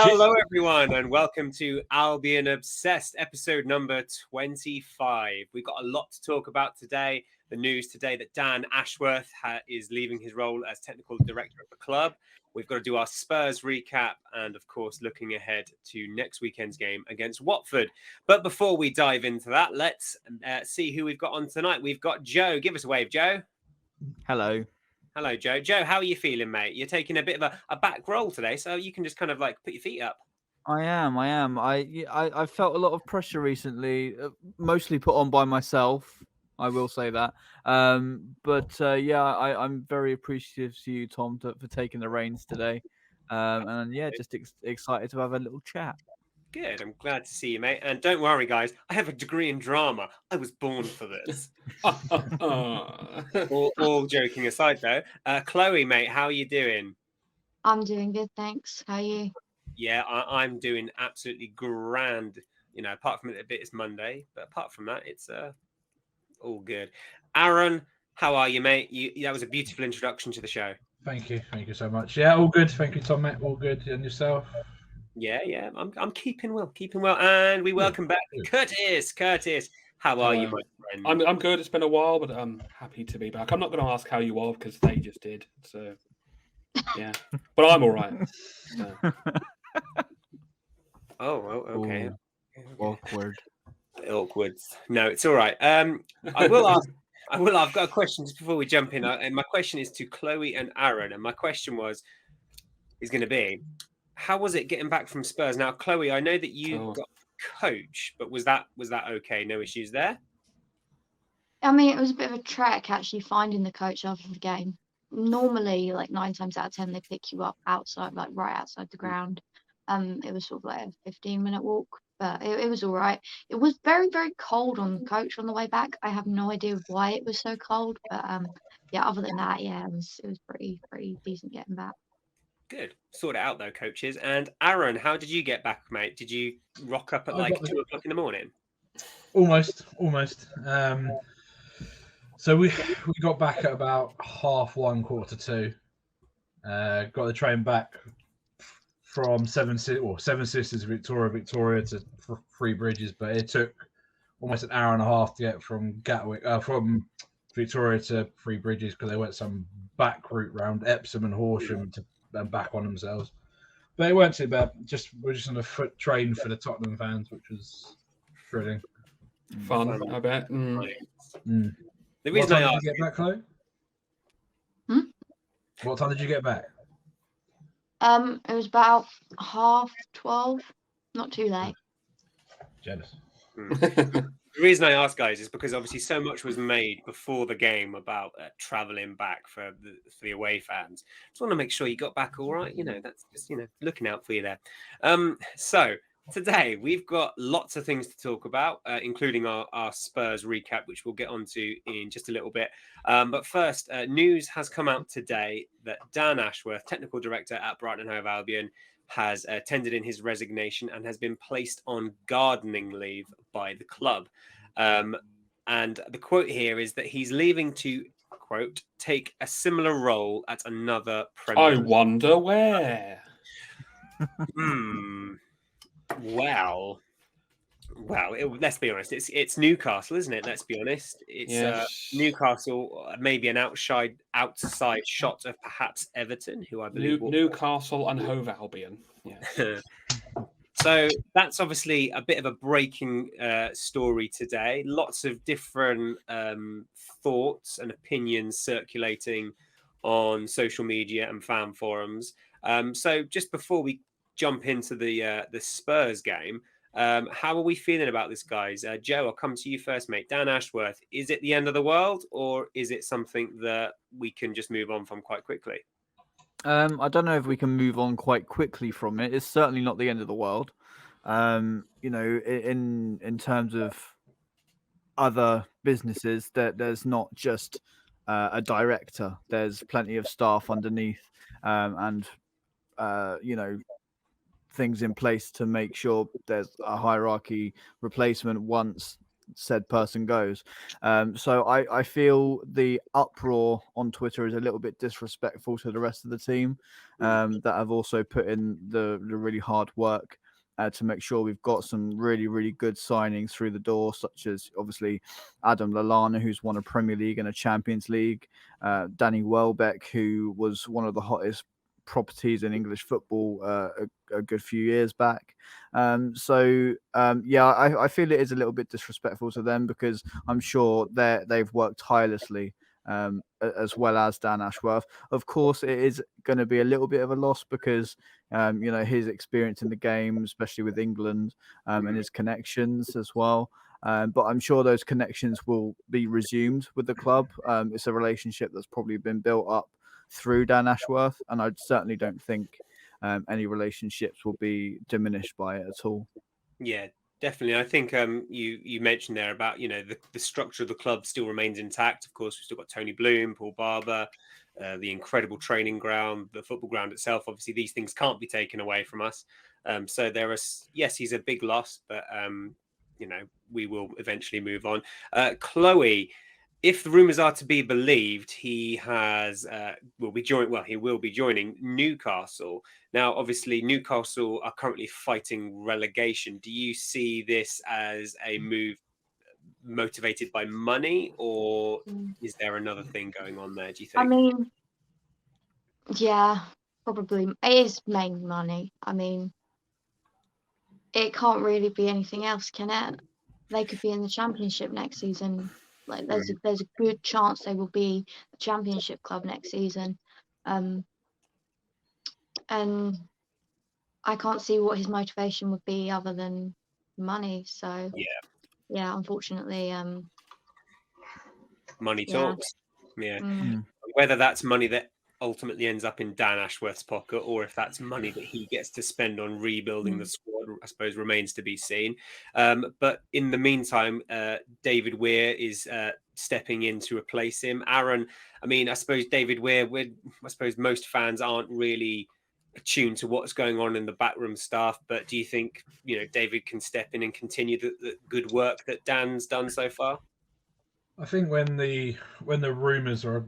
Hello, everyone, and welcome to Albion Obsessed, episode number 25. We've got a lot to talk about today. The news today that Dan Ashworth is leaving his role as technical director of the club. We've got to do our Spurs recap and, of course, looking ahead to next weekend's game against Watford. But before we dive into that, let's see who we've got on tonight. We've got Joe. Give us a wave, Joe. Hello. Hello, Joe. Joe, how are you feeling, mate? You're taking a bit of a back roll today, so you can just kind of like put your feet up. I am. I felt a lot of pressure recently, mostly put on by myself. I will say that. I'm very appreciative to you, Tom, for taking the reins today. Just excited to have a little chat. Good. I'm glad to see you, mate. And don't worry, guys. I have a degree in drama. I was born for this. all joking aside, though. Chloe, mate, how are you doing? I'm doing good, thanks. How are you? Yeah, I'm doing absolutely grand. You know, apart from a bit, it's Monday, but apart from that, it's all good. Aaron, how are you, mate? That was a beautiful introduction to the show. Thank you so much. Yeah, all good. Thank you, Tom, mate. All good. And yourself? Yeah. I'm keeping well, and we welcome back Kurtis. Kurtis, how are you, my friend? I'm good. It's been a while, but I'm happy to be back. I'm not going to ask how you are because they just did. So yeah, but I'm all right. So. Okay. Awkward. No, it's all right. I will ask. I've got a question just before we jump in, and my question is to Chloe and Aaron. And my question is going to be, how was it getting back from Spurs? Now, Chloe, I know that you got coach, but was that okay? No issues there? I mean, it was a bit of a trek actually finding the coach after the game. Normally, like 9 times out of 10, they pick you up outside, like right outside the ground. It was sort of like a 15-minute walk, but it was all right. It was very, very cold on the coach on the way back. I have no idea why it was so cold, but other than that, it was pretty decent getting back. Good. Sort it out though, coaches. And Aaron, how did you get back, mate? Did you rock up at 2 o'clock in the morning? Almost. So we got back at about 1:30, 1:45. Got the train back from Seven Sisters, Victoria to Three Bridges, but it took almost an hour and a half to get from Gatwick, from Victoria to Three Bridges because they went some back route round Epsom and Horsham and back on themselves. But it weren't too bad. We're just on a foot train for the Tottenham fans, which was thrilling. Fun, I bet. The reason what time did you get back, Chloe? What time did you get back? It was about 12:30. Not too late. Jealous. The reason I ask, guys, is because obviously so much was made before the game about travelling back for the away fans. Just want to make sure you got back all right. You know, that's just looking out for you there. So today we've got lots of things to talk about, including our Spurs recap, which we'll get onto in just a little bit. But first, news has come out today that Dan Ashworth, technical director at Brighton and Hove Albion, has tendered in his resignation and has been placed on gardening leave by the club. And the quote here is that he's leaving to, quote, take a similar role at another Premier League. I wonder where. Well, let's be honest. It's Newcastle, isn't it? Let's be honest. It's Newcastle, maybe an outside shot of perhaps Everton, who I believe Newcastle and Hove Albion. Yeah. So that's obviously a bit of a breaking story today. Lots of different thoughts and opinions circulating on social media and fan forums. So just before we jump into the Spurs game, how are we feeling about this, guys? Joe, I'll come to you first, mate. Dan Ashworth, is it the end of the world, or is it something that we can just move on from quite quickly? I don't know if we can move on quite quickly from it. It's certainly not the end of the world. In terms of other businesses, there's not just a director. There's plenty of staff underneath, and things in place to make sure there's a hierarchy replacement once said person goes. So I feel the uproar on Twitter is a little bit disrespectful to the rest of the team that have also put in the really hard work to make sure we've got some really, really good signings through the door, such as obviously Adam Lallana, who's won a Premier League and a Champions League, Danny Welbeck, who was one of the hottest properties in English football a good few years back. I feel it is a little bit disrespectful to them because I'm sure they've worked tirelessly as well as Dan Ashworth. Of course, it is going to be a little bit of a loss because his experience in the game, especially with England, and his connections as well. But I'm sure those connections will be resumed with the club. It's a relationship that's probably been built up through Dan Ashworth, and I certainly don't think any relationships will be diminished by it at all. Yeah, definitely. I think you mentioned there about the structure of the club still remains intact. Of course, we've still got Tony Bloom, Paul Barber, the incredible training ground, the football ground itself. Obviously, these things can't be taken away from us. So yes, he's a big loss, but we will eventually move on. Chloe, if the rumours are to be believed, he will be joining Newcastle. Now, obviously, Newcastle are currently fighting relegation. Do you see this as a move motivated by money, or is there another thing going on there, do you think? I mean, yeah, probably. It is mainly money. I mean, it can't really be anything else, can it? They could be in the Championship next season. Like, there's a good chance they will be a Championship club next season. And I can't see what his motivation would be other than money. So yeah, unfortunately, money yeah. talks. Whether that's money that ultimately ends up in Dan Ashworth's pocket, or if that's money that he gets to spend on rebuilding the squad, I suppose remains to be seen. But in the meantime, David Weir is stepping in to replace him. Aaron, I mean, I suppose David Weir, I suppose most fans aren't really attuned to what's going on in the backroom staff, but do you think David can step in and continue the good work that Dan's done so far? I think when the rumours are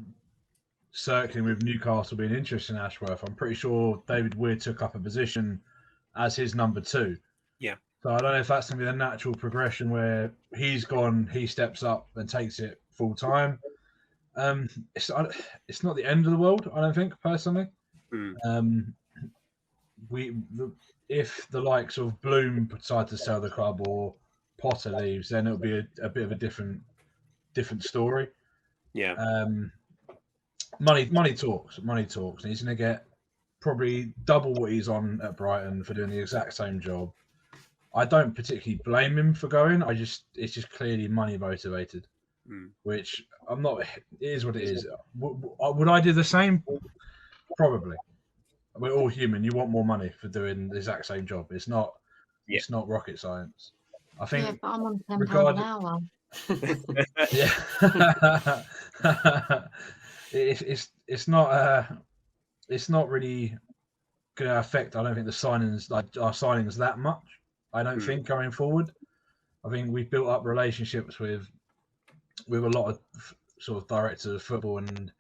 circling with Newcastle being interested in Ashworth, I'm pretty sure David Weir took up a position as his number 2. Yeah. So I don't know if that's going to be the natural progression where he's gone, he steps up and takes it full time. It's not the end of the world, I don't think, personally. If the likes of Bloom decide to sell the club or Potter leaves, then it'll be a bit of a different story. Yeah. Money talks. Money talks. And he's going to get probably double what he's on at Brighton for doing the exact same job. I don't particularly blame him for going. It's just clearly money motivated, which I'm not. It is what it is. Would I do the same? Probably. We're all human. You want more money for doing the exact same job. It's not. Yeah. It's not rocket science. I think. Yeah, but I'm on £10 an hour. Yeah. It's not really going to affect. I don't think the signings, like our signings, that much. I don't think going forward. I think we've built up relationships with a lot of sort of directors of football and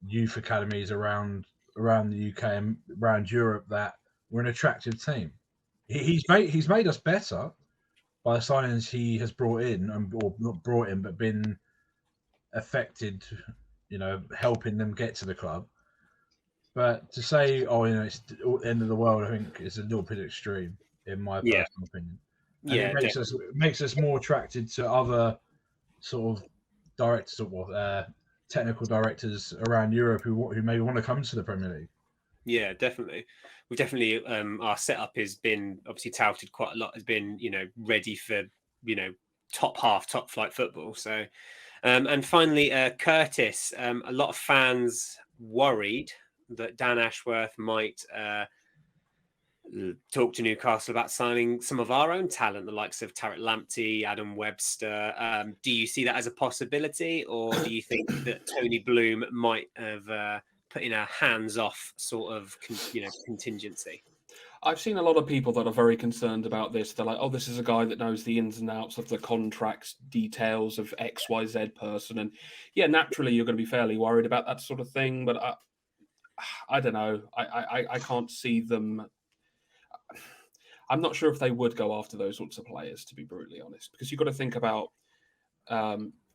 youth academies around the UK and around Europe that we're an attractive team. He's made us better by the signings he has brought in, or not brought in, but been affected, helping them get to the club. But to say, it's the end of the world, I think is a little bit extreme in my personal opinion. And it makes us more attracted to other sort of directors or technical directors around Europe who maybe want to come to the Premier League. Yeah, definitely. We've definitely our setup has been obviously touted quite a lot, has been ready for top flight football. So and finally Kurtis, a lot of fans worried that Dan Ashworth might talk to Newcastle about signing some of our own talent, the likes of Tariq Lamptey, Adam Webster. Do you see that as a possibility, or do you think that Tony Bloom might have put in a hands-off sort of contingency? I've seen a lot of people that are very concerned about this. They're like, "Oh, this is a guy that knows the ins and outs of the contracts, details of X, Y, Z person," and yeah, naturally you're going to be fairly worried about that sort of thing. But I don't know. I can't see them. I'm not sure if they would go after those sorts of players, to be brutally honest, because you've got to think about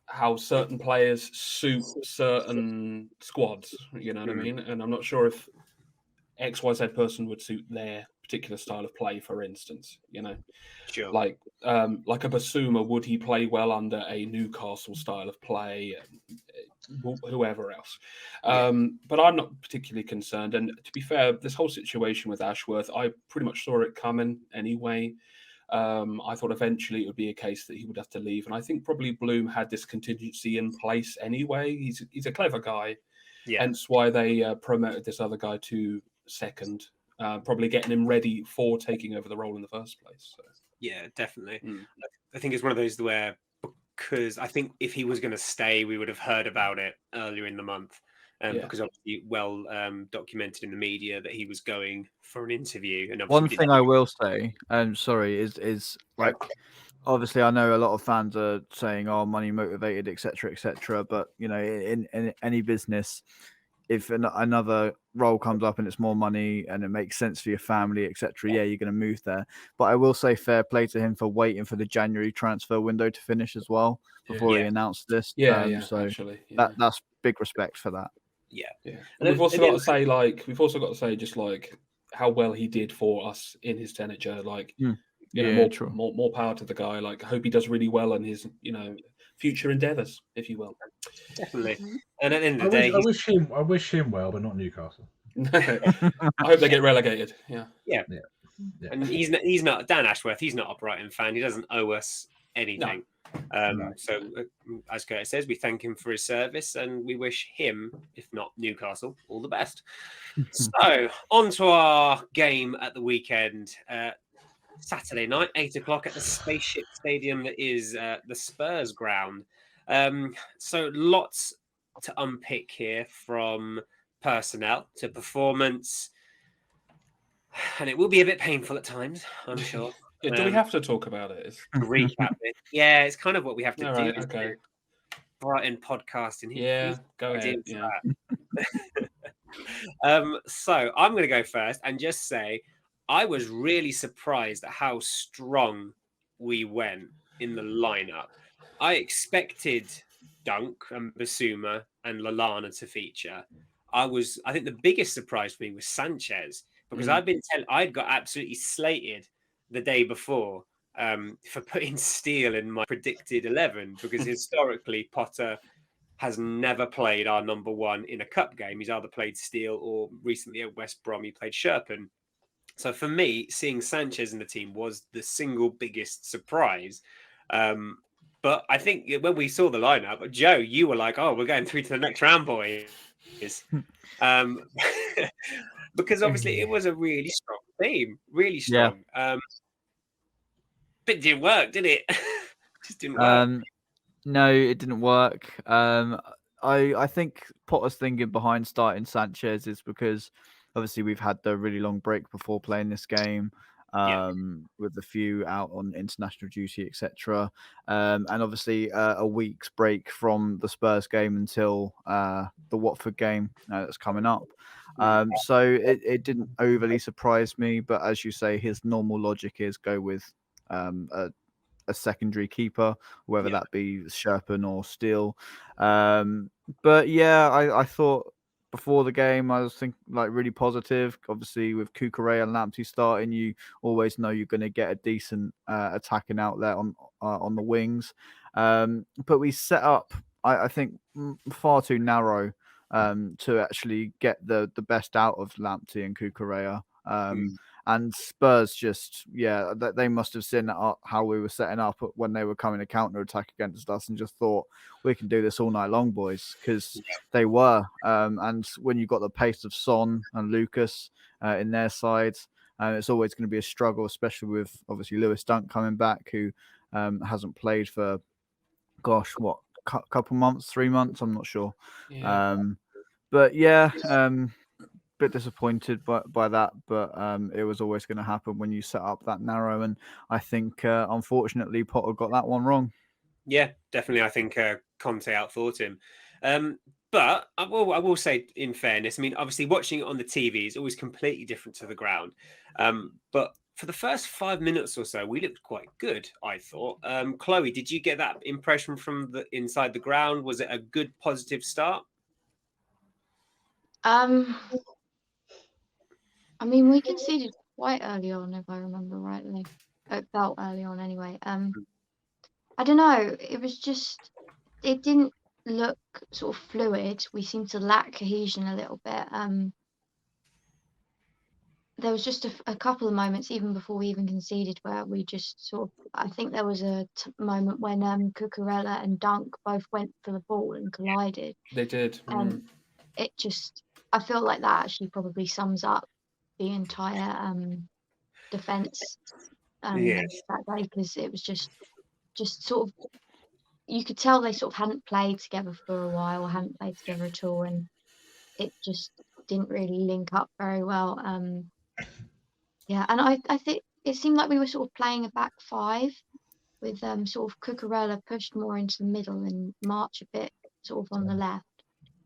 how certain players suit certain squads. You know what I mean? And I'm not sure if XYZ person would suit their particular style of play, for instance. You know, Sure. like a Basuma, would he play well under a Newcastle style of play? Whoever else. But I'm not particularly concerned. And to be fair, this whole situation with Ashworth, I pretty much saw it coming anyway. I thought eventually it would be a case that he would have to leave. And I think probably Bloom had this contingency in place anyway. He's a clever guy. Yeah. Hence why they promoted this other guy to second, probably getting him ready for taking over the role in the first place. So. Yeah, definitely. I think it's one of those where, because I think if he was going to stay, we would have heard about it earlier in the month. Because obviously well documented in the media that he was going for an interview. And one thing I will say, is like, obviously I know a lot of fans are saying, "Oh, money motivated, etc., etc." But you know, in any business, if another role comes up and it's more money and it makes sense for your family, etc., yeah, you're going to move there. But I will say fair play to him for waiting for the January transfer window to finish as well before he announced this. So actually, that's big respect for that. Yeah. And we've also got to say, just like how well he did for us in his tenure. Like, more power to the guy. Like, I hope he does really well in his, future endeavours, if you will. Definitely. And at the end of the day, I wish him well, but not Newcastle. I hope they get relegated. Yeah. And he's not Dan Ashworth. He's not a Brighton fan. He doesn't owe us anything. No. So, as Kurtis says, we thank him for his service and we wish him, if not Newcastle, all the best. So, on to our game at the weekend. Saturday night, 8:00 at the Spaceship Stadium that is the Spurs ground. So, lots to unpick here, from personnel to performance. And it will be a bit painful at times, I'm sure. Do we have to talk about it? Recap it. Yeah, it's kind of what we have to do. Right, okay. Brighton podcasting. Yeah, go ahead. So I'm going to go first and just say I was really surprised at how strong we went in the lineup. I expected Dunk and Basuma and Lallana to feature. I think the biggest surprise for me was Sanchez, because I'd got absolutely slated the day before for putting Steele in my predicted 11, because historically Potter has never played our number one in a cup game. He's either played Steele or recently at West Brom he played Sherpen. So for me, seeing Sanchez in the team was the single biggest surprise. But I think when we saw the lineup, Joe, you were like, "Oh, we're going through to the next round, boys." Because obviously it was a really strong team, really strong. But it didn't work, did it? Just didn't work. No, it didn't work. I think Potter's thinking behind starting Sanchez is because obviously we've had the really long break before playing this game. With a few out on international duty, etc. And obviously a week's break from the Spurs game until the Watford game that's coming up. So it didn't overly surprise me, but as you say, his normal logic is go with a secondary keeper, whether that be Sherpen or Steele. But yeah, I thought before the game, I was thinking really positive. Obviously, with Kukurea and Lamptey starting, you always know you're going to get a decent attacking outlet on the wings. But we set up, I think, far too narrow to actually get the best out of Lamptey and Kukurea. And Spurs they must have seen how we were setting up when they were coming to counter attack against us and just thought we can do this all night long, boys, because they were. And when you've got the pace of Son and Lucas in their sides, it's always going to be a struggle, especially with obviously Lewis Dunk coming back, who hasn't played for, couple months, 3 months, I'm not sure. But yeah. bit disappointed by that, but it was always going to happen when you set up that narrow. And I think, unfortunately, Potter got that one wrong. Yeah, definitely. I think Conte outthought him. But I will say, in fairness, I mean, obviously watching it on the TV is always completely different to the ground. But for the first 5 minutes or so, we looked quite good, I thought. Chloe, did you get that impression from the inside the ground? Was it a good, positive start? I mean, we conceded quite early on, if I remember rightly. It felt early on anyway. I don't know. It was just, it didn't look sort of fluid. We seemed to lack cohesion a little bit. There was just a couple of moments, even before we even conceded, where we just sort of, I think there was a moment when Cucurella and Dunk both went for the ball and collided. They did. It just, I feel like that actually probably sums up the entire defense that day, because it was just sort of, you could tell they sort of hadn't played together for a while, or hadn't played together at all, and it just didn't really link up very well. Yeah, and I think it seemed like we were sort of playing a back five with sort of Cucurella pushed more into the middle and March a bit sort of on the left.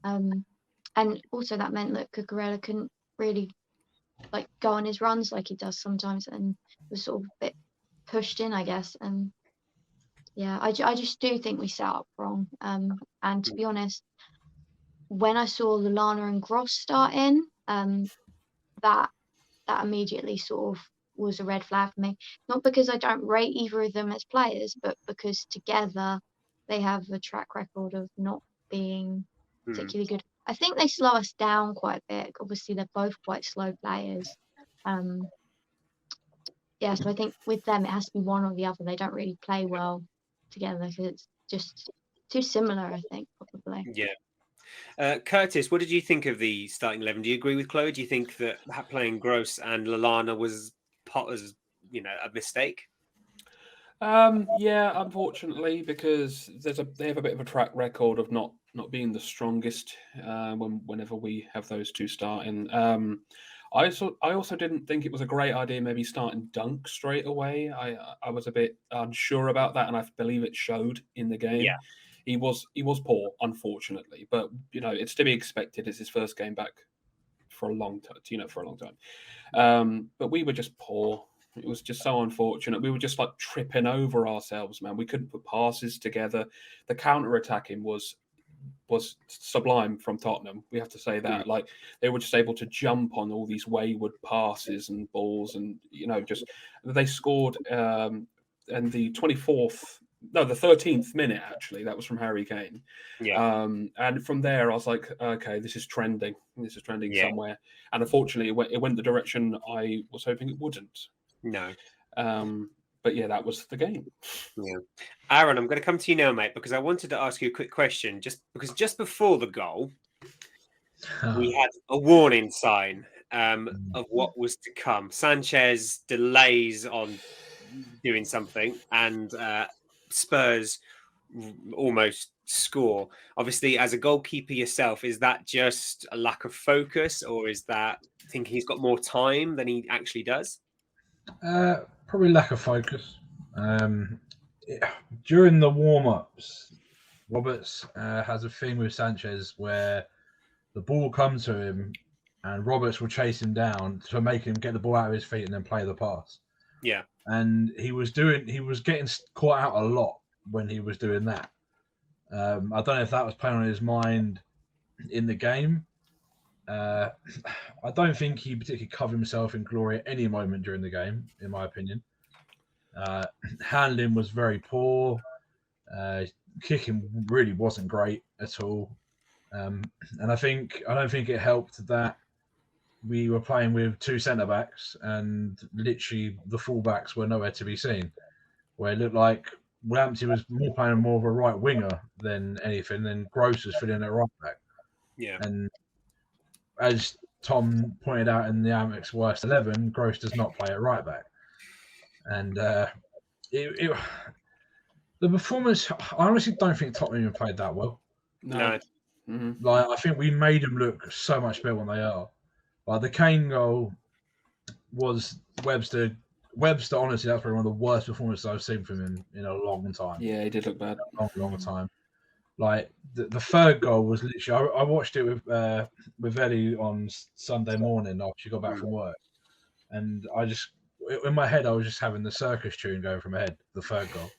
And also that meant that Cucurella couldn't really like go on his runs like he does sometimes, and was sort of a bit pushed in, I guess. And yeah, I just do think we set up wrong. And to be honest, when I saw Lallana and Gross start in, that immediately sort of was a red flag for me. Not because I don't rate either of them as players, but because together they have a track record of not being particularly good. I think they slow us down quite a bit. Obviously, they're both quite slow players. Yeah, so I think with them, it has to be one or the other. They don't really play well together because it's just too similar, I think, probably. Yeah. Kurtis, what did you think of the starting 11? Do you agree with Chloe? Do you think that playing Gross and Lallana was Potter's, a mistake? Yeah, unfortunately, because they have a bit of a track record of not being the strongest whenever we have those two starting. I also didn't think it was a great idea maybe starting Dunk straight away. I was a bit unsure about that, and I believe it showed in the game. Yeah. He was poor, unfortunately, but it's to be expected. It's his first game back for a long time. But we were just poor. It was just so unfortunate. We were just like tripping over ourselves, man. We couldn't put passes together. The counter attacking was sublime from Tottenham. We have to say that. Like they were just able to jump on all these wayward passes and balls, and just they scored and the 24th. No, the 13th minute, actually. That was from Harry Kane. Yeah. And from there, I was like, okay, this is trending. This is trending somewhere. And unfortunately, it went the direction I was hoping it wouldn't. No. But yeah, that was the game. Yeah. Aaron, I'm going to come to you now, mate, because I wanted to ask you a quick question. Just before the goal, we had a warning sign of what was to come. Sanchez delays on doing something, and Spurs almost score. Obviously, as a goalkeeper yourself, is that just a lack of focus, or is that thinking he's got more time than he actually does? Probably lack of focus. During the warm-ups, Roberts has a thing with Sanchez where the ball comes to him and Roberts will chase him down to make him get the ball out of his feet and then play the pass. Yeah. And he was getting caught out a lot when he was doing that. I don't know if that was playing on his mind in the game. I don't think he particularly covered himself in glory at any moment during the game, in my opinion. Handling was very poor. Kicking really wasn't great at all. And I don't think it helped that we were playing with two centre backs and literally the full backs were nowhere to be seen. Where it looked like Lamptey was playing more of a right winger than anything, then Gross was filling at right back. Yeah. And as Tom pointed out in the Amex Worst 11, Gross does not play at right back. And the performance, I honestly don't think Tottenham even played that well. No. Like I think we made them look so much better than they are. Like the Kane goal was Webster. Webster, honestly, that's probably one of the worst performances I've seen from him in a long time. Yeah, he did look bad. Long time. Like the third goal was literally. I watched it with Ellie on Sunday morning after she got back from work, and I just in my head I was just having the circus tune going from my head. The third goal,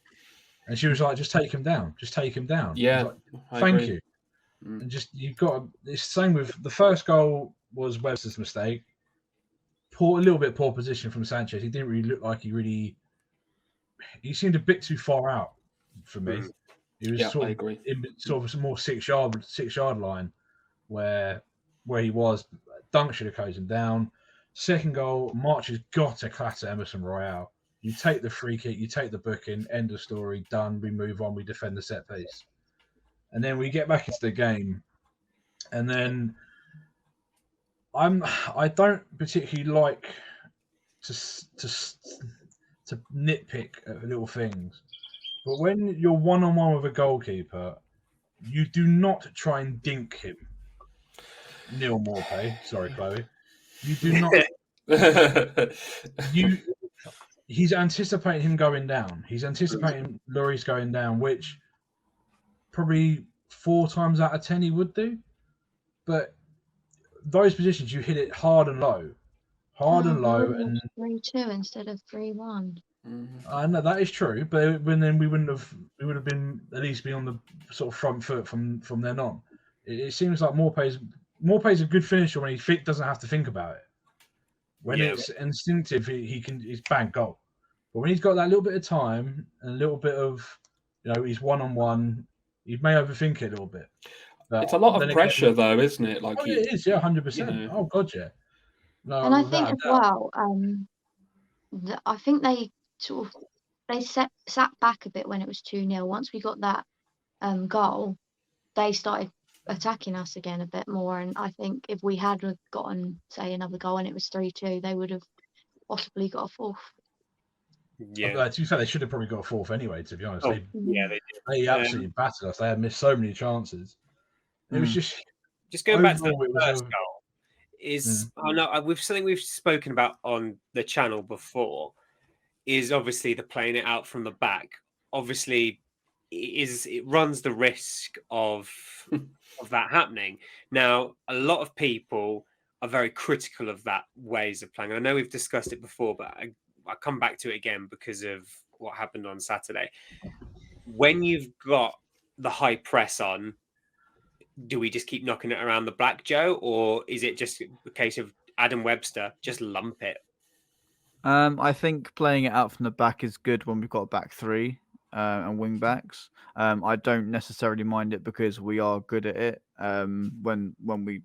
and she was like, "Just take him down. Just take him down." Yeah, I was like, I "Thank agree. you." And just you've got it's the same with the first goal was Webster's mistake. A little bit poor position from Sanchez. He didn't really look like he seemed a bit too far out for me. He was I agree. in sort of a more 6 yard line where he was. Dunk should have closed him down. Second goal, March has got to clatter Emerson Royale. You take the free kick, you take the booking, end of story, done. We move on, we defend the set piece. And then we get back into the game. And then I don't particularly like to nitpick at little things. But when you're one-on-one with a goalkeeper, you do not try and dink him. Neil Morpay, sorry, Chloe. You do not. He's anticipating him going down. He's anticipating Lloris going down, which probably 4 times out of 10 he would do. But those positions, you hit it hard and low, and 3-2 instead of 3-1. I know that is true, but then we would have been at least be on the sort of front foot from then on. It seems like Morpay's a good finisher when he doesn't have to think about it. When it's instinctive, he's bang goal. But when he's got that little bit of time and a little bit of, he's one-on-one, he may overthink it a little bit. But it's a lot of pressure, though, isn't it? Like it is, 100%. Oh God, yeah. No, and I think as well, I think they sort of sat back a bit when it was 2-0. Once we got that goal, they started attacking us again a bit more. And I think if we had gotten, say, another goal and it was 3-2, they would have possibly got a fourth. Yeah. To be fair, they should have probably got a fourth anyway, to be honest. They did. They absolutely battered us. They had missed so many chances. It was just going back to the first goal. Something we've spoken about on the channel before is obviously the playing it out from the back. Obviously, it runs the risk of that happening. Now, a lot of people are very critical of that ways of playing. I know we've discussed it before, but I come back to it again because of what happened on Saturday. When you've got the high press on, do we just keep knocking it around the black, Joe, or is it just a case of Adam Webster just lump it? I think playing it out from the back is good when we've got a back three and wing backs. I don't necessarily mind it because we are good at it when we,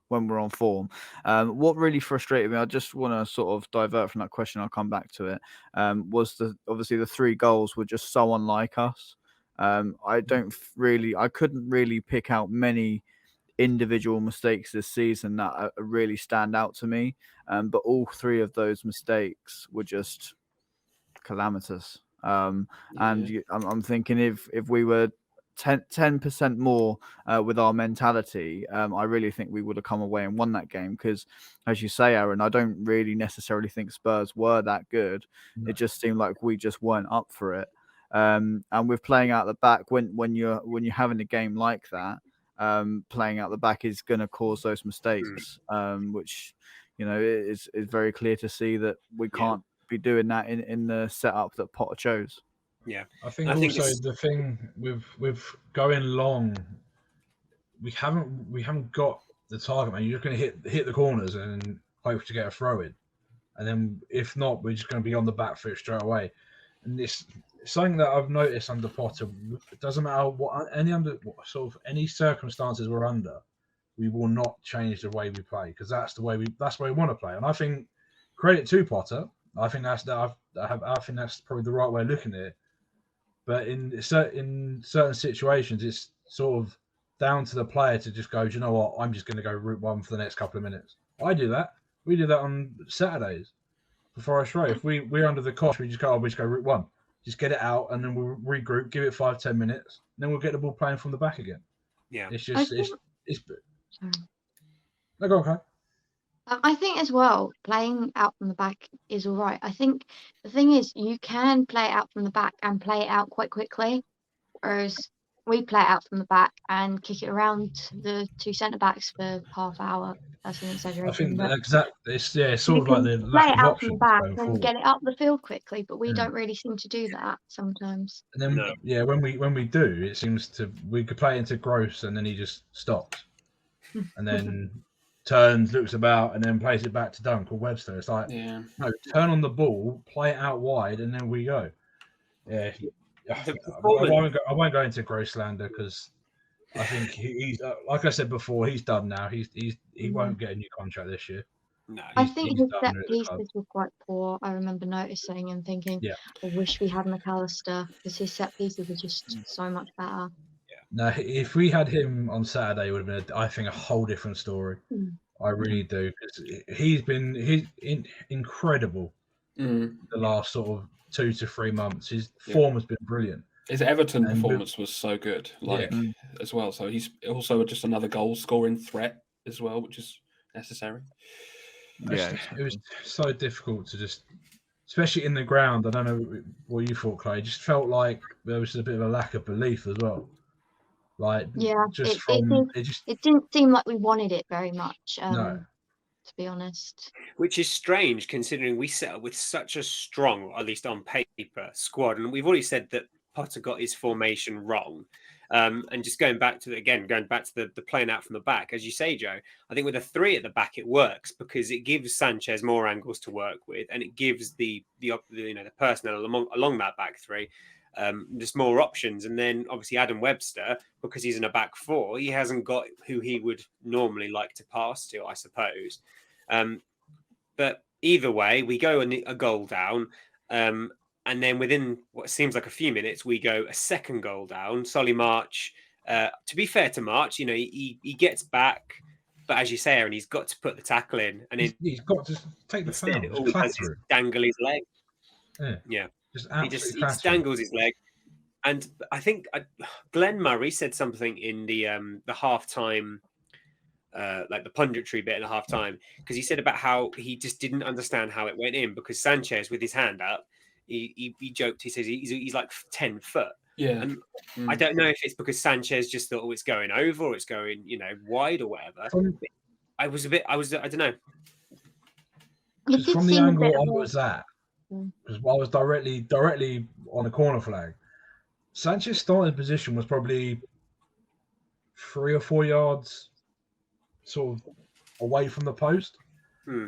when we're on form. What really frustrated me, I just want to sort of divert from that question, I'll come back to it, was obviously the 3 goals were just so unlike us. I couldn't really pick out many individual mistakes this season that really stand out to me. But all 3 of those mistakes were just calamitous. And I'm thinking if we were 10% more with our mentality, I really think we would have come away and won that game. Because, as you say, Aaron, I don't really necessarily think Spurs were that good. No. It just seemed like we just weren't up for it. And with playing out the back, when you're having a game like that, playing out the back is going to cause those mistakes, which is very clear to see that we can't be doing that in the setup that Potter chose. Yeah, I think the thing with going long, we haven't got the target man. You're just going to hit the corners and hope to get a throw in, and then if not, we're just going to be on the back foot straight away. And this something that I've noticed under Potter. It doesn't matter what any circumstances we're under, we will not change the way we play because that's the way we want to play. And I think credit to Potter. I think that's probably the right way of looking at it. But in certain situations, it's sort of down to the player to just go, do you know what? I'm just going to go route 1 for the next couple of minutes. I do that. We do that on Saturdays for Forest Row. If we're under the cosh, we just go route 1. Just get it out, and then we'll regroup, give it 5-10 minutes, and then we'll get the ball playing from the back again. Yeah. It's just... No, go on, Kai. I think as well, playing out from the back is all right. I think the thing is, you can play it out from the back and play it out quite quickly, whereas we play it out from the back and kick it around the two centre backs for half hour. That's an I exaggeration, think but it's sort you of like can the play lack it of out from the options back going and forward. get it up the field quickly, but we Mm. don't really seem to do that sometimes. And then No. yeah, when we do, it seems we could play into Gross and then he just stops. And then turns, looks about, and then plays it back to Dunk or Webster. It's like, Yeah. no, turn on the ball, play it out wide, and then we go. Yeah, The I performance, won't go into Grosslander because I think he's like I said before, he's done now. He won't get a new contract this year. no. I think He's his done set with the club. pieces were quite poor. I remember noticing and thinking, Yeah. I wish we had McAllister because his set pieces are just so much better. Now, if we had him on Saturday, it would have been, I think, a whole different story. Mm. I really do because he's incredible Mm. the last sort of 2 to 3 months. His form has been brilliant. His Everton And performance was so good, as well. So he's also just another goal scoring threat as well, which is necessary. Yeah, It was so difficult to just, especially in the ground. I don't know what you thought, Clay. It just felt like there was a bit of a lack of belief as well. Like Yeah, just it didn't seem like we wanted it very much. No. To be honest. Which is strange considering we set up with such a strong, at least on paper, squad. And we've already said that Potter got his formation wrong. And just going back to the playing out from the back, as you say, Joe, I think with a 3 at the back it works because it gives Sanchez more angles to work with, and it gives the personnel along that back 3 just more options. And then obviously Adam Webster, because he's in a back 4, he hasn't got who he would normally like to pass to, I suppose. But either way, we go a goal down. And then within what seems like a few minutes, we go a second goal down. Solly March, to be fair to March, he gets back. But as you say, Aaron, he's got to put the tackle in. And he's got to take the foul. Instead, all he does is dangle his leg. Yeah. He just dangles his leg. And I think Glenn Murray said something in the halftime, like the punditry bit in the halftime, because he said about how he just didn't understand how it went in because Sanchez with his hand up, he joked. He says he's like 10 foot. Yeah. And I don't know if it's because Sanchez just thought, it's going over or it's going, wide or whatever. I don't know. From the angle I was at, because I was directly on a corner flag, Sanchez's starting position was probably 3 or 4 yards sort of away from the post.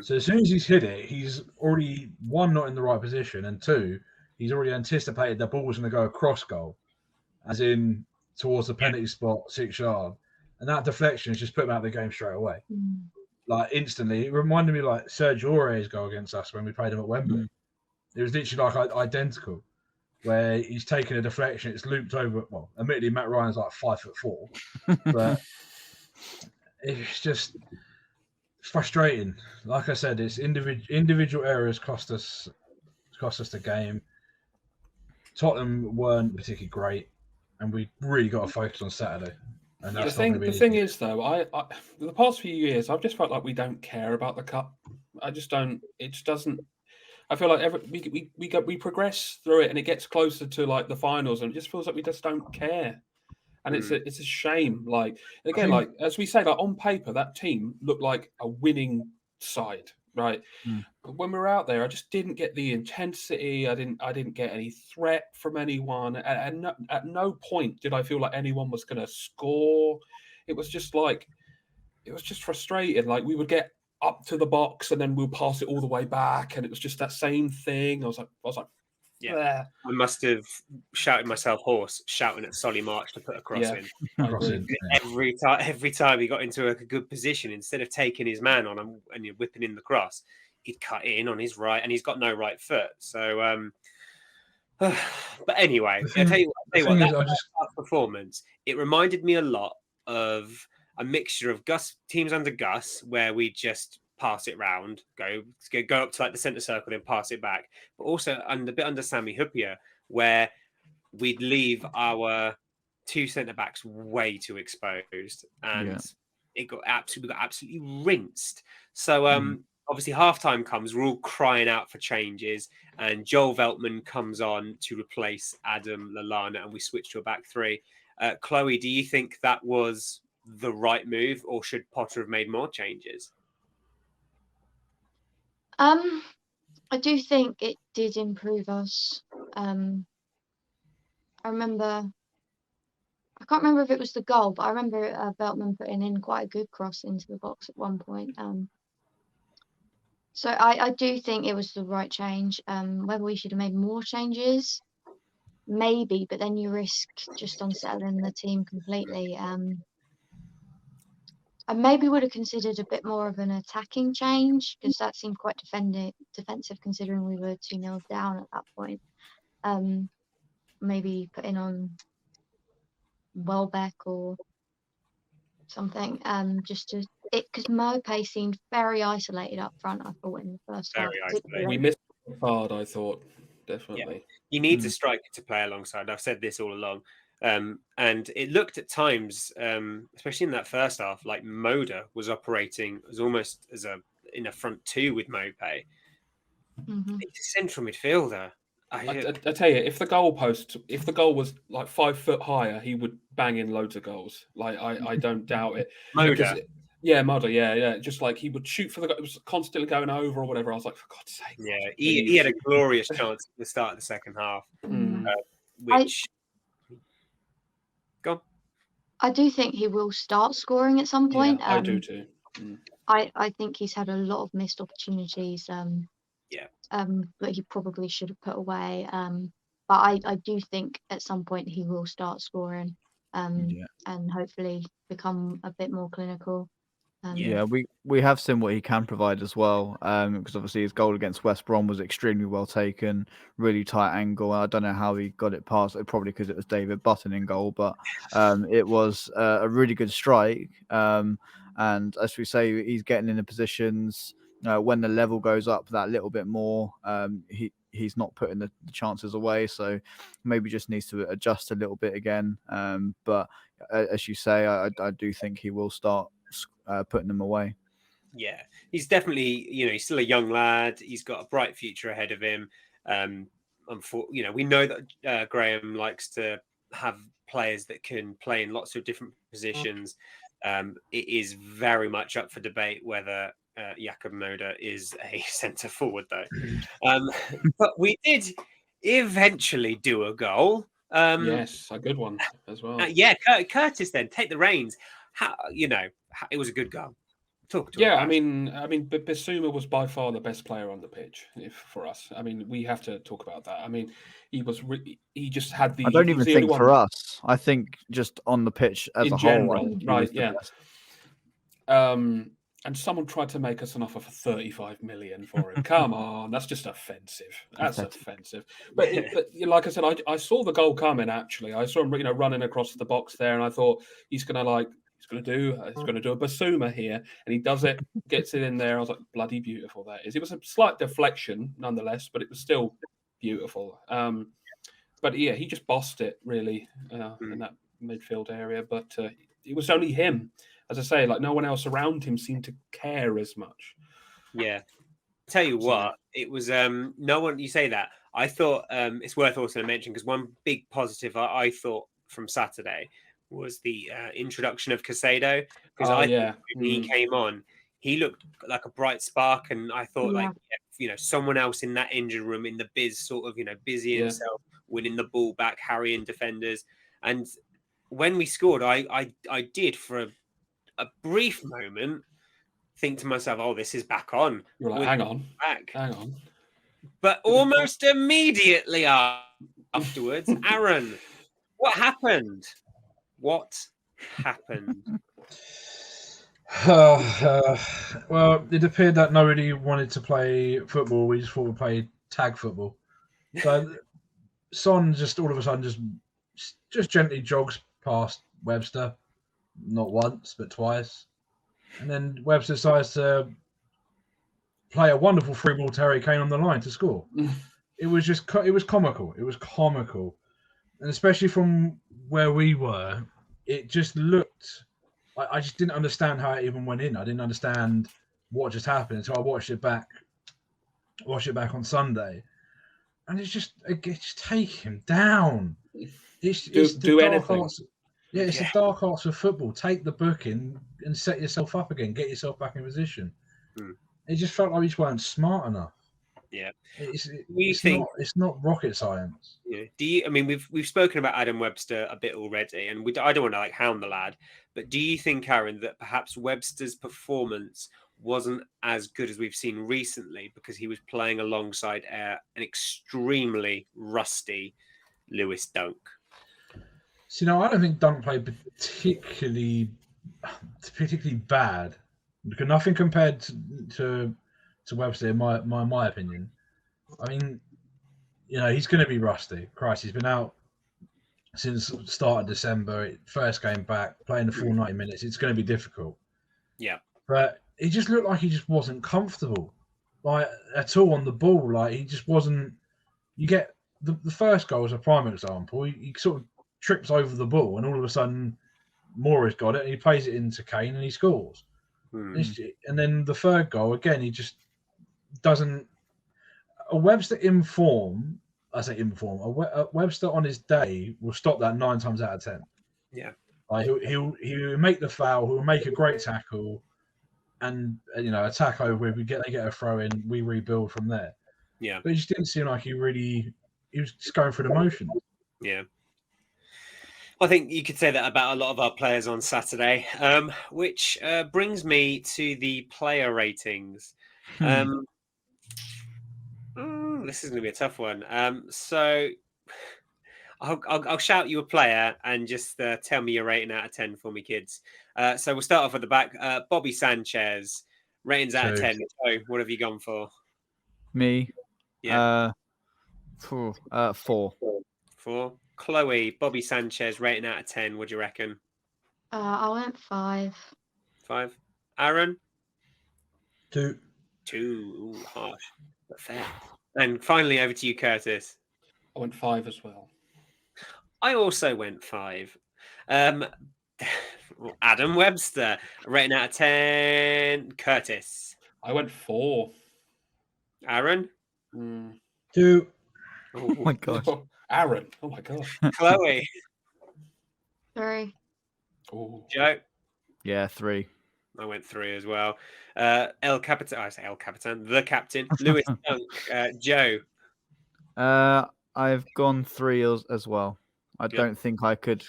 So as soon as he's hit it, he's already, 1, not in the right position, and 2, he's already anticipated the ball was going to go across goal, as in towards the penalty spot, 6 yard. And that deflection has just put him out of the game straight away. Like instantly. It reminded me like Sergio Aurier's goal against us when we played him at Wembley. It was literally like identical, where he's taken a deflection, it's looped over. Well, admittedly, Matt Ryan's like 5'4", but it's just frustrating. Like I said, it's individual errors cost us the game. Tottenham weren't particularly great, and we really got to focus on Saturday. And that's the thing is, though, I the past few years, I've just felt like we don't care about the cup. I just don't. It just doesn't. I feel like we progress through it, and it gets closer to like the finals, and it just feels like we just don't care. And it's a shame. Like again, like as we say, like on paper, that team looked like a winning side, right? But when we were out there, I just didn't get the intensity. I didn't get any threat from anyone. And at no point did I feel like anyone was going to score. It was just frustrating. Like we would get up to the box and then we'll pass it all the way back, and it was just that same thing. I was like, yeah. I must have shouted myself hoarse, shouting at Solly March to put a cross in. Every time he got into a good position, instead of taking his man on and you're whipping in the cross, he'd cut in on his right, and he's got no right foot. So, but anyway, I tell you what, that performance, it reminded me a lot of a mixture of teams under Gus, where we just pass it round, go up to like the centre circle, then pass it back. But also a bit under Sami Hyypiä, where we'd leave our 2 centre backs way too exposed, and we got absolutely rinsed. So obviously halftime comes, we're all crying out for changes, and Joel Veltman comes on to replace Adam Lallana, and we switch to a back three. Chloe, do you think that was the right move, or should Potter have made more changes? I do think it did improve us. I can't remember if it was the goal, but I remember Veltman putting in quite a good cross into the box at one point. So I do think it was the right change. Whether we should have made more changes, maybe, but then you risk just unsettling the team completely. I maybe would have considered a bit more of an attacking change, because that seemed quite defensive considering we were 2-0 down at that point. Maybe putting on Welbeck or something, just to because Mopé seemed very isolated up front, I thought, in the first half. Very isolated. We missed hard, I thought, definitely. He needs a striker to play alongside. I've said this all along. And it looked at times, especially in that first half, like Moda was operating as almost as in a front two with Mopé. Mm-hmm. He's a central midfielder. I tell you, if the goal was like 5 foot higher, he would bang in loads of goals. Like I don't doubt it. Moda. Moda, yeah. Just like he would shoot for the goal. It was constantly going over or whatever. I was like, for God's sake. Yeah, he had a glorious chance at the start of the second half, which. Go on. I do think he will start scoring at some point. Yeah, I do too. I think he's had a lot of missed opportunities. That he probably should have put away. But I do think at some point he will start scoring. And hopefully become a bit more clinical. We have seen what he can provide as well. Because obviously his goal against West Brom was extremely well taken, really tight angle. I don't know how he got it past. Probably because it was David Button in goal, but it was a really good strike. And as we say, he's getting into positions when the level goes up that little bit more. He's not putting the chances away, so maybe just needs to adjust a little bit again. But as you say, I do think he will start putting them away. Yeah, he's definitely, he's still a young lad. He's got a bright future ahead of him. We know that Graham likes to have players that can play in lots of different positions. It is very much up for debate whether Jakob Moda is a centre forward, though. But we did eventually do a goal. Yes, a good one as well. Kurtis, then take the reins. It was a good goal. Talk to I mean, Bissouma was by far the best player on the pitch for us. I mean, we have to talk about that. I mean, he just had the. I don't even think for us. I think just on the pitch as a general, whole, right? Yeah. And someone tried to make us an offer for 35 million for him. Come on, that's just offensive. That's offensive. But like I said, I saw the goal coming. Actually, I saw him, running across the box there, and I thought he's going to do a Bissouma here, and he does it, gets it in there. I was like, bloody beautiful that is. It was a slight deflection, nonetheless, but it was still beautiful. But yeah, he just bossed it really in that midfield area. But it was only him. As I say, like no one else around him seemed to care as much. Yeah. Tell you what, it was no one. You say that. I thought it's worth also mentioning because one big positive I thought from Saturday was the introduction of Casado. Because when he came on, he looked like a bright spark, and I thought someone else in that injury room in the biz sort of busy himself, winning the ball back, harrying defenders. And when we scored, I did for a brief moment think to myself, "Oh, this is back on." You're like, hang on. But almost immediately afterwards, Aaron, what happened? What happened? Well, it appeared that nobody wanted to play football. We just thought we'd play tag football. So Son just all of a sudden just gently jogs past Webster. Not once, but twice. And then Webster decides to play a wonderful free ball to Harry Kane on the line to score. It was comical. It was comical. And especially from where we were, it just looked I just didn't understand how it even went in. I didn't understand what just happened until I watched it back on Sunday, and it's just take him down. It's the dark arts. Yeah, it's the dark arts of football. Take the booking and set yourself up again. Get yourself back in position. It just felt like we just weren't smart enough. Yeah, it's not rocket science. Yeah. I mean, we've spoken about Adam Webster a bit already, and I don't want to hound the lad, but do you think, Aaron, that perhaps Webster's performance wasn't as good as we've seen recently because he was playing alongside an extremely rusty Lewis Dunk? So, I don't think Dunk played particularly bad. Nothing compared to Webster, in my opinion. I mean, he's going to be rusty. Christ, he's been out since the start of December. First game back, playing the full 90 minutes. It's going to be difficult. Yeah. But he just looked like he just wasn't comfortable, at all on the ball. He just wasn't. You get the first goal as a prime example. He sort of trips over the ball, and all of a sudden, Mora's got it, and he plays it into Kane, and he scores. And then the third goal, again, he just doesn't. A Webster in form, I say in form, a Webster on his day will stop that 9 times out of 10. Yeah. He'll make the foul, he'll make a great tackle, and attack over. They get a throw in, we rebuild from there. Yeah. But it just didn't seem like he was just going through the motions. Yeah. I think you could say that about a lot of our players on Saturday, which brings me to the player ratings. This is going to be a tough one. So I'll shout you a player and just tell me your rating out of 10 for me, kids. So we'll start off at the back. Bobby Sanchez, ratings out of 10. So what have you gone for? Me? Yeah. 4. 4. Chloe, Bobby Sanchez, rating out of 10. What do you reckon? I went 5. 5. Aaron? 2. 2. Ooh, harsh, but fair. And finally, over to you, Kurtis. I went 5 as well. I also went 5. Adam Webster, rating out of 10. Kurtis. I went 4. Aaron? 2. Oh my gosh. Aaron. Oh my gosh. Chloe. 3. Oh. Joe? Yeah, 3. I went 3 as well. El Capitan. I say El Capitan. The captain. Lewis Dunk. Joe? I've gone 3 as well. I don't think I could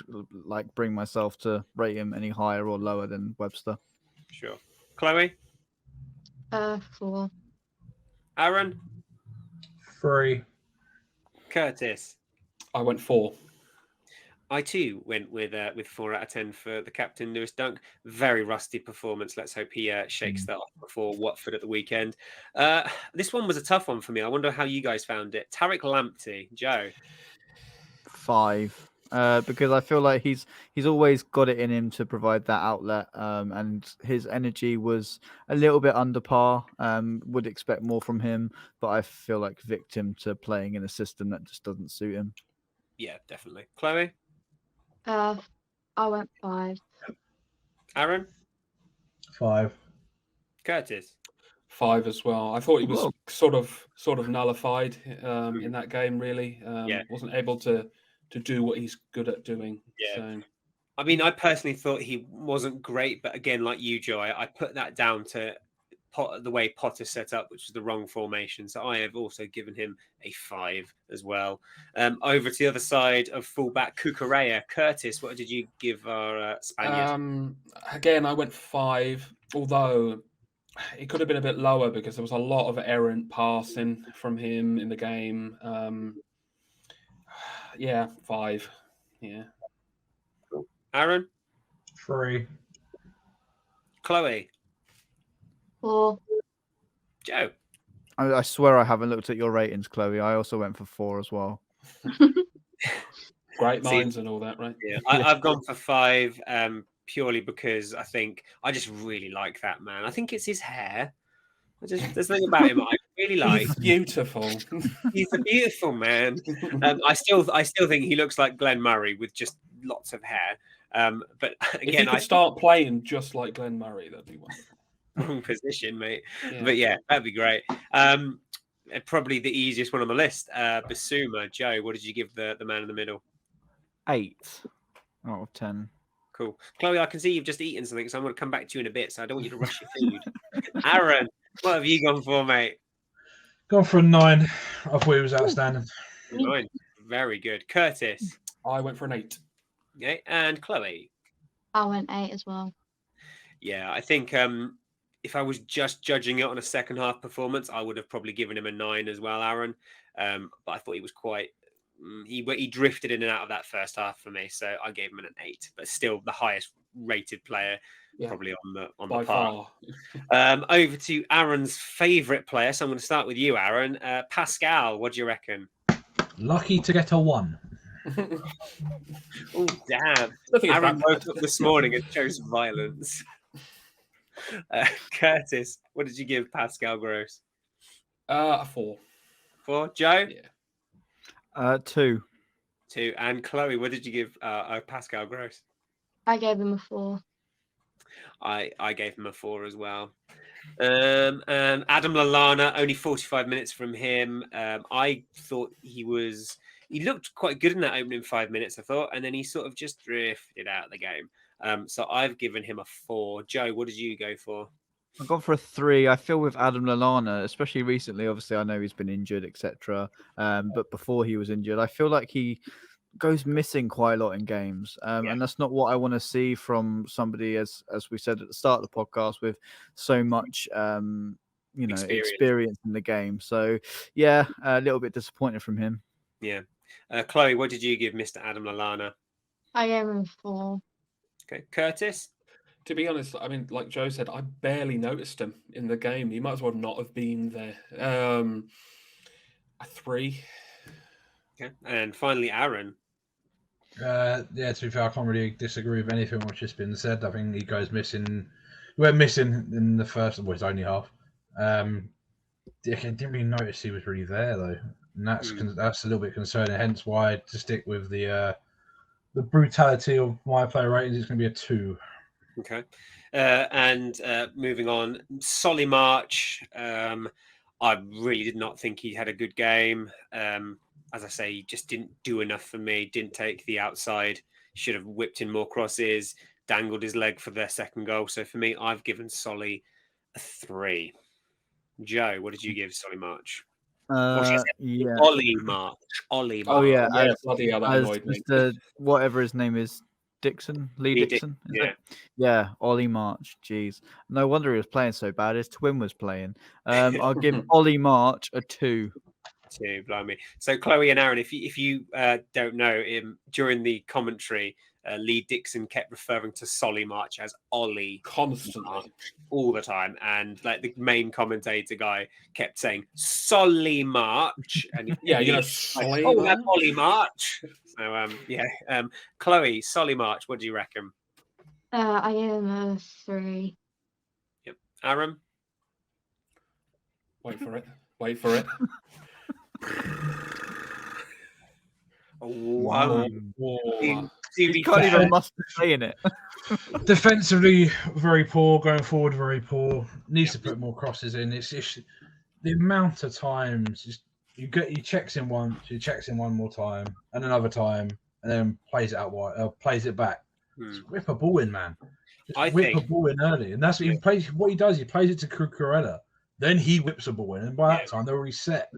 bring myself to rate him any higher or lower than Webster. Sure. Chloe? 4. Aaron? 3. Kurtis? I went 4. I too went with 4 out of 10 for the captain, Lewis Dunk. Very rusty performance. Let's hope he shakes that off before Watford at the weekend. This one was a tough one for me. I wonder how you guys found it. Tariq Lamptey, Joe? 5. Because I feel like he's always got it in him to provide that outlet, and his energy was a little bit under par. Would expect more from him, but I feel like victim to playing in a system that just doesn't suit him. Yeah, definitely. Chloe? I went 5. Aaron? 5. Kurtis? 5 as well. I thought he was sort of nullified in that game. Really, wasn't able to do what he's good at doing. Yeah. So. I mean, I personally thought he wasn't great, but again, like you, Joe, I put that down to the way Potter set up, which is the wrong formation. So I have also given him a 5 as well. Over to the other side of fullback Cucurella. Kurtis, what did you give our Spaniard? Again, I went 5, although it could have been a bit lower because there was a lot of errant passing from him in the game. 5. Yeah. Aaron? 3. Chloe? 4. Joe? I swear I haven't looked at your ratings, Chloe. I also went for 4 as well. Great minds and all that, right? Yeah, I've gone for 5 purely because I just really like that man. I think it's his hair. There's something about him I really like. He's beautiful. He's a beautiful man. I still think he looks like Glenn Murray with just lots of hair. But If again, he could start playing just like Glenn Murray, that'd be wonderful. wrong position, mate. Yeah. But yeah, that'd be great. Probably the easiest one on the list. Basuma. Joe, what did you give the man in the middle? 8 out of 10. Cool. Chloe, I can see you've just eaten something, so I'm going to come back to you in a bit, so I don't want you to rush your food. Aaron, what have you gone for, mate? Gone for a 9. I thought he was outstanding. 9. Very good. Kurtis. I went for an 8. Okay. And Chloe. I went 8 as well. Yeah, I think if I was just judging it on a second half performance, I would have probably given him a 9 as well, Aaron. But I thought he was quite... He drifted in and out of that first half for me, so I gave him an 8. But still, the highest rated player probably on the par. Over to Aaron's favourite player. So I'm going to start with you, Aaron. Pascal, what do you reckon? Lucky to get a 1. Oh, damn. Aaron woke up this morning and chose violence. Kurtis, what did you give Pascal Gross? A 4. 4. Joe? Yeah. 2. 2. And Chloe, what did you give Pascal Gross? I gave him a 4. I gave him a 4 as well. And Adam Lallana, only 45 minutes from him. I thought he looked quite good in that opening 5 minutes, I thought, and then he sort of just drifted out of the game. So I've given him a 4. Joe, what did you go for? I've gone for a 3. I feel with Adam Lallana, especially recently, obviously I know he's been injured, etc. But before he was injured, I feel like he goes missing quite a lot in games. And that's not what I want to see from somebody, as we said at the start of the podcast, with so much experience in the game. So yeah, a little bit disappointed from him. Yeah. Chloe, what did you give Mr. Adam Lallana? I gave him a 4. Okay. Kurtis? To be honest, I mean, like Joe said, I barely noticed him in the game. He might as well not have been there. A 3. Okay. And finally, Aaron. To be fair, I can't really disagree with anything which has been said. I think he goes missing. He went missing in the first, well, it's only half. I didn't really notice he was really there though, and that's a little bit concerning. Hence why to stick with the brutality of my player ratings, it's going to be a 2. Okay. And moving on, Solly March. I really did not think he had a good game. As I say, he just didn't do enough for me. Didn't take the outside. Should have whipped in more crosses. Dangled his leg for their second goal. So for me, I've given Solly a 3. Joe, what did you give Solly March? Yeah. Ollie March. Ollie March. Oh yeah, bloody hell, that annoyed me. Mr. whatever his name is, Dixon, Lee Dixon. Yeah, Ollie March. Jeez, no wonder he was playing so bad. His twin was playing. I'll give Ollie March a 2. 2, blimey. So Chloe and Aaron, if you don't know, during the commentary, Lee Dixon kept referring to Solly March as Ollie constantly, March, all the time, and like the main commentator guy kept saying Solly March, and Solly March. Ollie March. So Chloe, Solly March, what do you reckon? I am a 3. Yep. Aaron, wait for it. Wow. You can't even must be saying it. Defensively, very poor. Going forward, very poor. Needs to put more crosses in. It's the amount of times he checks in once, he checks in one more time, and another time, and then plays it out wide, plays it back. Just whip a ball in, man. Just whip a ball in early, and that's what he plays. What he does, he plays it to Cucurella, then he whips a ball in, and by that time they're already set.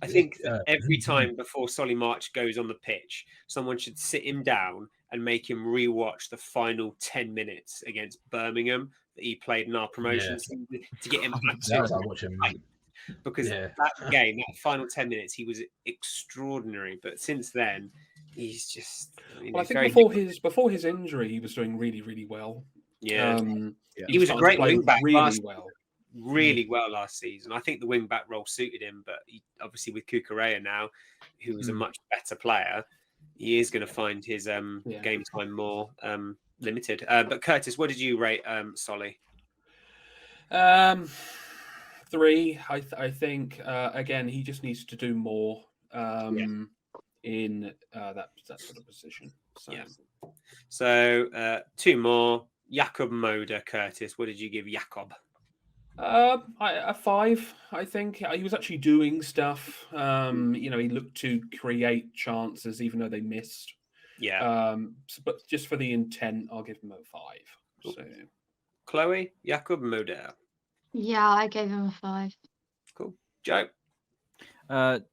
I think that every time before Solly March goes on the pitch, someone should sit him down and make him rewatch the final 10 minutes against Birmingham that he played in our promotion season to get him absolutely because that game, that final 10 minutes, he was extraordinary. But since then, he's just. I think before his injury, he was doing really, really well. Yeah, he was a great wing back. Really well last season. I think the wing back role suited him, but obviously with Cucurella now, who is a much better player, he is going to find his game time more limited. But Kurtis, what did you rate Solly? 3. I think again he just needs to do more in that sort of position. So. Yeah. So 2 more. Jakob Moder, Kurtis. What did you give Jakob? A 5, I think. He was actually doing stuff. He looked to create chances, even though they missed. Yeah. But just for the intent, I'll give him a 5. Cool. So, Chloe, Jakob Moder. Yeah, I gave him a 5. Cool. Joe.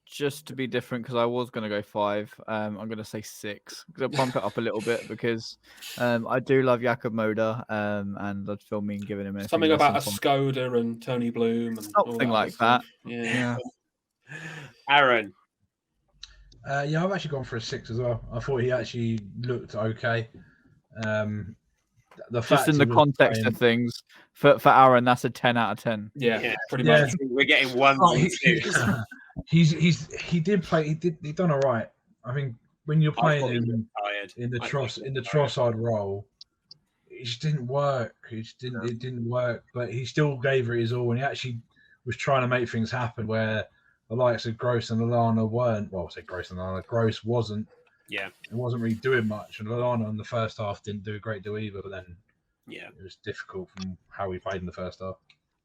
Just to be different, because I was going to go 5. I'm going to say 6 because I'll bump it up a little bit because I do love Jakob Moder, and I'd feel mean giving him anything something less about a than 5. Skoda and Tony Bloom and all Something that like other stuff. that. Yeah. Aaron. Yeah, I've actually gone for a 6 as well. I thought he actually looked okay. The Just fact in he the was context playing- of things, for Aaron, that's a 10 out of 10. Yeah, pretty Yeah. much. We're getting 1 Oh, and he 2. he did play. He done all right. I think when you're I playing thought he him looked tired. in the I Tross thought he in the looked tired. Trossard role, it just didn't work. It didn't work. But he still gave it his all, and he actually was trying to make things happen where the likes of Gross and Lallana weren't. Well, I say Gross and Lallana. Gross wasn't. Yeah. It wasn't really doing much, and Lallana in the first half didn't do a great deal either. But then Yeah. it was difficult from how he played in the first half.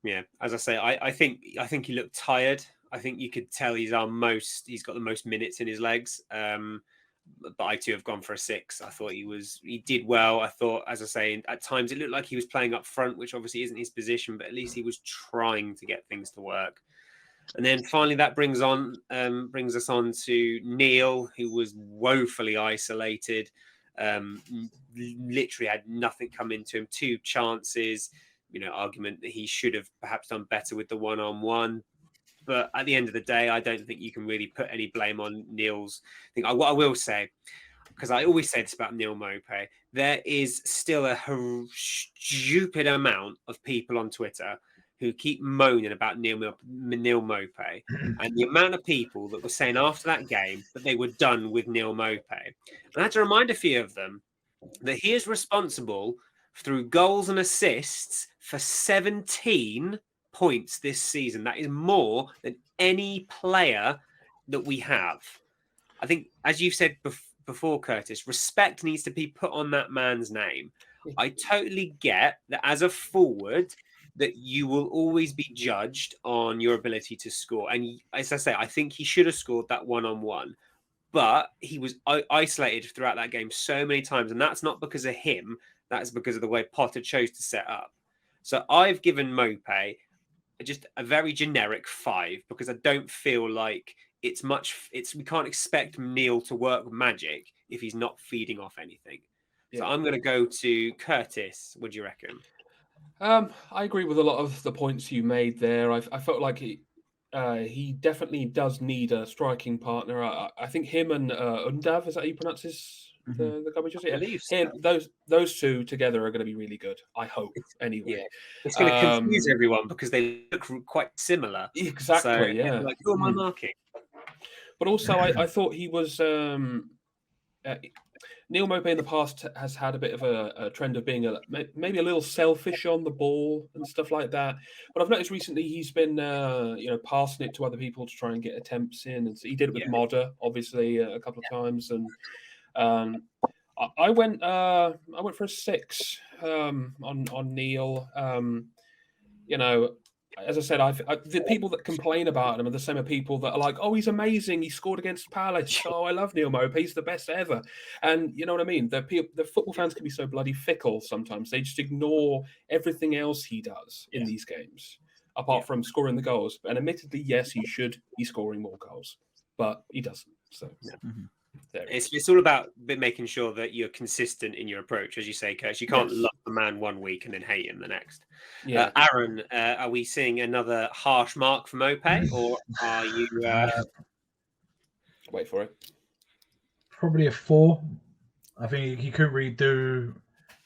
Yeah. As I say, I think he looked tired. I think you could tell he's got the most minutes in his legs. But I too have gone for a 6. I thought he did well. I thought, as I say, at times it looked like he was playing up front, which obviously isn't his position, but at least he was trying to get things to work. And then finally that brings us on to Neil, who was woefully isolated. Literally had nothing come into him. 2 chances, argument that he should have perhaps done better with the 1-on-1. But at the end of the day, I don't think you can really put any blame on Neil's thing. What I will say, because I always say this about Neil Maupay, there is still a stupid amount of people on Twitter who keep moaning about Neil Maupay, and the amount of people that were saying after that game that they were done with Neil Maupay. And I had to remind a few of them that he is responsible through goals and assists for 17 points this season. That is more than any player that we have. I think, as you've said before, Kurtis, respect needs to be put on that man's name. I totally get that as a forward, that you will always be judged on your ability to score. And as I say, I think he should have scored that 1-on-1. But he was isolated throughout that game so many times. And that's not because of him. That's because of the way Potter chose to set up. So I've given Maupay just a very generic 5 because I don't feel like we can't expect Neil to work magic if he's not feeding off anything. Yeah. So I'm going to go to Kurtis. What do you reckon? I agree with a lot of the points you made there. I felt like he definitely does need a striking partner. I think him and Undav, is that how you pronounce the guy we just said? Those 2 together are going to be really good. I hope, anyway. Yeah. It's going to confuse everyone because they look quite similar. Exactly. So, yeah. Like, who am I marking? But also, I thought he was. Neil Maupay in the past has had a bit of a trend of being maybe a little selfish on the ball and stuff like that. But I've noticed recently he's been passing it to other people to try and get attempts in, and so he did it with Modder, obviously, a couple of times. And I went for a 6 on Neil. As I said, the people that complain about him are the same people that are like, "Oh, he's amazing. He scored against Palace. Oh, I love Neil Maupay. He's the best ever." And you know what I mean? The football fans can be so bloody fickle sometimes. They just ignore everything else he does in these games, apart from scoring the goals. And admittedly, yes, he should be scoring more goals, but he doesn't. So. It's all about making sure that you're consistent in your approach, as you say, Kurtis. You can't love the man one week and then hate him the next. Yeah, Aaron, are we seeing another harsh mark from Maupay, or are you? Wait for it. Probably a 4. I think he couldn't really do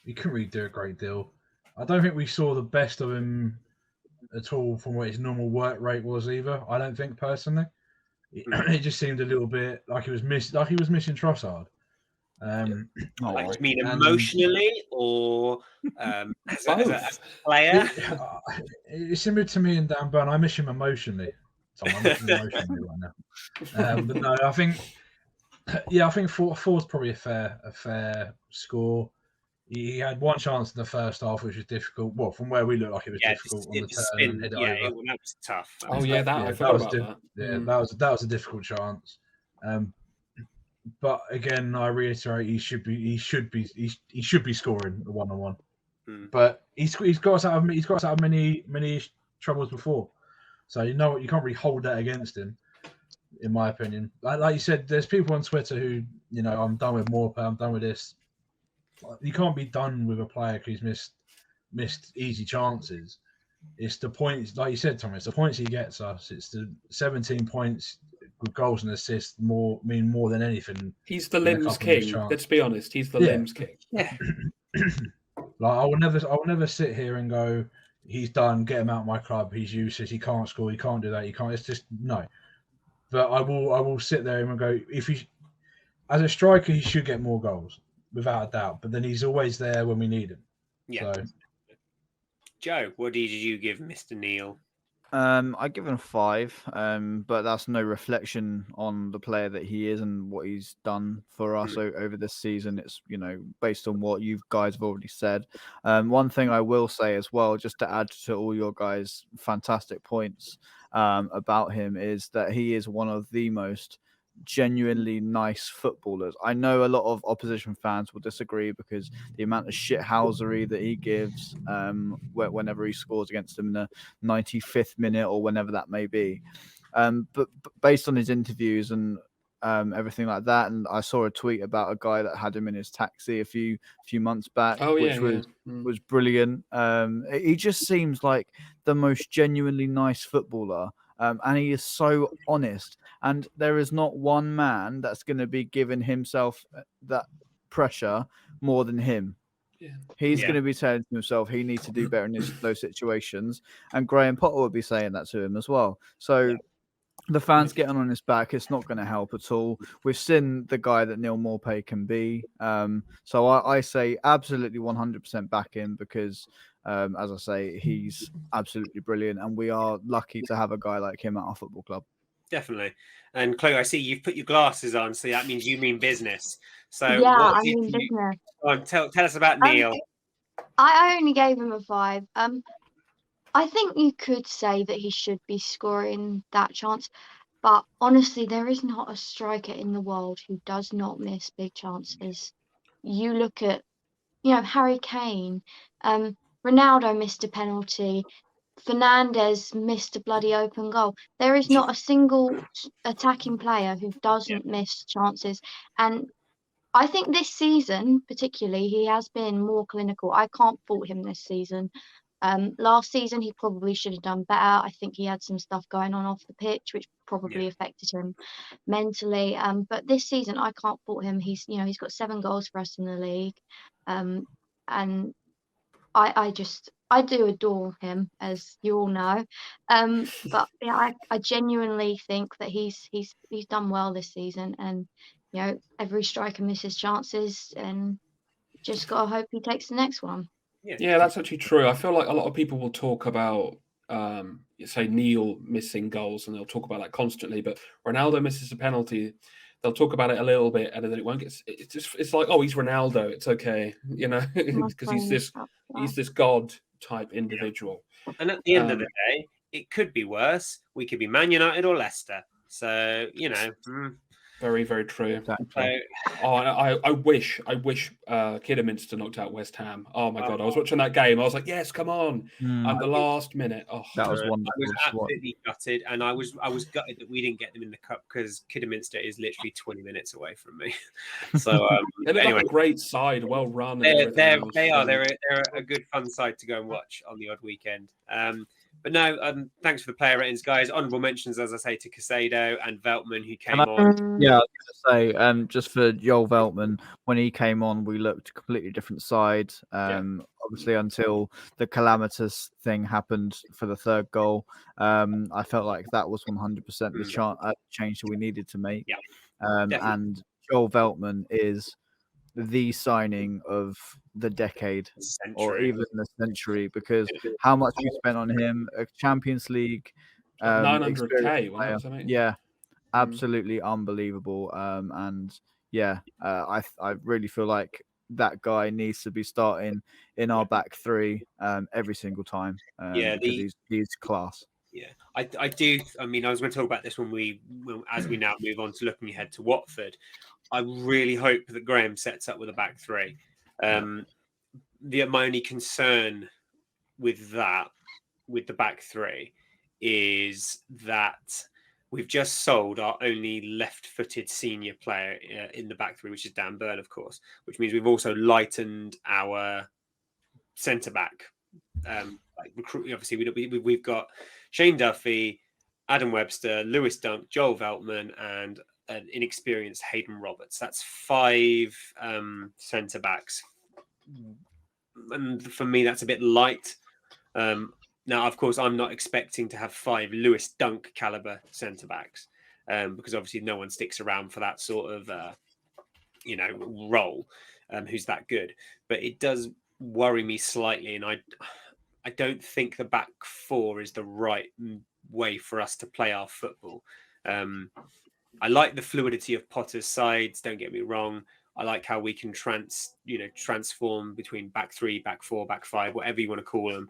a great deal. I don't think we saw the best of him at all from what his normal work rate was either. I don't think personally. It just seemed a little bit like he was missing Trossard. You mean emotionally or as a player? It's similar to me and Dan Burn. I miss him emotionally. So I'm emotionally right now. But no, I think Yeah, I think four is probably a fair score. He had one chance in the first half, which was difficult. Well, from where we looked like it was Yeah, difficult on the the turn and spin. head it Yeah, over. that was tough. That Oh was yeah, tough. that I Yeah, forgot was about that. yeah, that was a difficult chance. But again, I reiterate, he should be scoring the 1-on-1. But he's got us out of many troubles before. So you know what, you can't really hold that against him, in my opinion. Like you said, there's people on Twitter who, I'm done with Morpah, I'm done with this. You can't be done with a player who's missed easy chances. It's the points, like you said, Tom. It's the points he gets us. It's the 17 points with goals and assists mean more than anything. He's the than a limbs couple of missed king. chances. Let's be honest. He's the Yeah. limbs king. Yeah. Like I will never sit here and go, he's done. Get him out of my club. He's useless. He can't score. He can't do that. He can't. It's just no. But I will sit there and go, if he, as a striker, he should get more goals without a doubt. But then he's always there when we need him. Yeah. So, Joe, what did you give Mr. Neil? I give him a 5, but that's no reflection on the player that he is and what he's done for us over this season. It's, based on what you guys have already said. One thing I will say as well, just to add to all your guys' fantastic points about him, is that he is one of the most genuinely nice footballers. I know a lot of opposition fans will disagree because the amount of shithousery that he gives whenever he scores against them in the 95th minute or whenever that may be. But based on his interviews and everything like that, and I saw a tweet about a guy that had him in his taxi a few months back, which was brilliant. He just seems like the most genuinely nice footballer. And he is so honest. And there is not one man that's going to be giving himself that pressure more than him. Yeah. He's going to be telling himself he needs to do better in those situations. And Graham Potter would be saying that to him as well. So the fans getting on his back, it's not going to help at all. We've seen the guy that Neil Maupay can be. So I say absolutely 100% back him because, as I say, he's absolutely brilliant. And we are lucky to have a guy like him at our football club. Definitely. And Chloe, I see you've put your glasses on, so that means you mean business. So yeah, I mean business. Tell us about Neil. I only gave him a 5. I think you could say that he should be scoring that chance, but honestly, there is not a striker in the world who does not miss big chances. You look at, Harry Kane, Ronaldo missed a penalty, Fernandes missed a bloody open goal. There is not a single attacking player who doesn't miss chances, and I think this season, particularly, he has been more clinical. I can't fault him this season. Last season, he probably should have done better. I think he had some stuff going on off the pitch, which probably affected him mentally. But this season, I can't fault him. He's got 7 goals for us in the league, and I do adore him, as you all know. But yeah, I genuinely think that he's done well this season, and every striker misses chances, and just gotta hope he takes the next one. Yeah, that's actually true. I feel like a lot of people will talk about, say, Neil missing goals, and they'll talk about that constantly. But Ronaldo misses a penalty, they'll talk about it a little bit, and then it won't get. It's like, oh, he's Ronaldo. It's okay, because he's this god type individual. And at the end of the day, it could be worse. We could be Man United or Leicester. So Very, very true. Exactly. I wish Kidderminster knocked out West Ham. Oh my god, I was watching that game. I was like, yes, come on! At the last minute, that was wonderful. I was absolutely gutted, and I was gutted that we didn't get them in the cup because Kidderminster is literally 20 minutes away from me. So they're anyway, a great side, well run. They're a good fun side to go and watch on the odd weekend. But no, thanks for the player ratings, guys. Honourable mentions, as I say, to Casado and Veltman, who came on. Yeah, I was going to say, just for Joel Veltman, when he came on, we looked a completely different side. Obviously, until the calamitous thing happened for the 3rd goal, I felt like that was 100% the change that we needed to make. Yeah, and Joel Veltman is the signing of the decade or even the century, because how much we spent on him, a Champions League 900k, yeah, absolutely unbelievable. And yeah, I really feel like that guy needs to be starting in our back three every single time because he's class. Yeah, I do. I mean, I was going to talk about this as we now move on to looking ahead to Watford. I really hope that Graham sets up with a back three. My only concern with the back three, is that we've just sold our only left-footed senior player in the back three, which is Dan Burn, of course, which means we've also lightened our centre-back. Obviously, we've got Shane Duffy, Adam Webster, Lewis Dunk, Joel Veltman, and an inexperienced Hayden Roberts. That's 5 centre-backs. And for me, that's a bit light. Now, of course, I'm not expecting to have 5 Lewis Dunk caliber centre backs because obviously no one sticks around for that sort of role who's that good. But it does worry me slightly, and I don't think the back 4 is the right way for us to play our football. I like the fluidity of Potter's sides. Don't get me wrong. I like how we can transform between back 3, back 4, back 5, whatever you want to call them,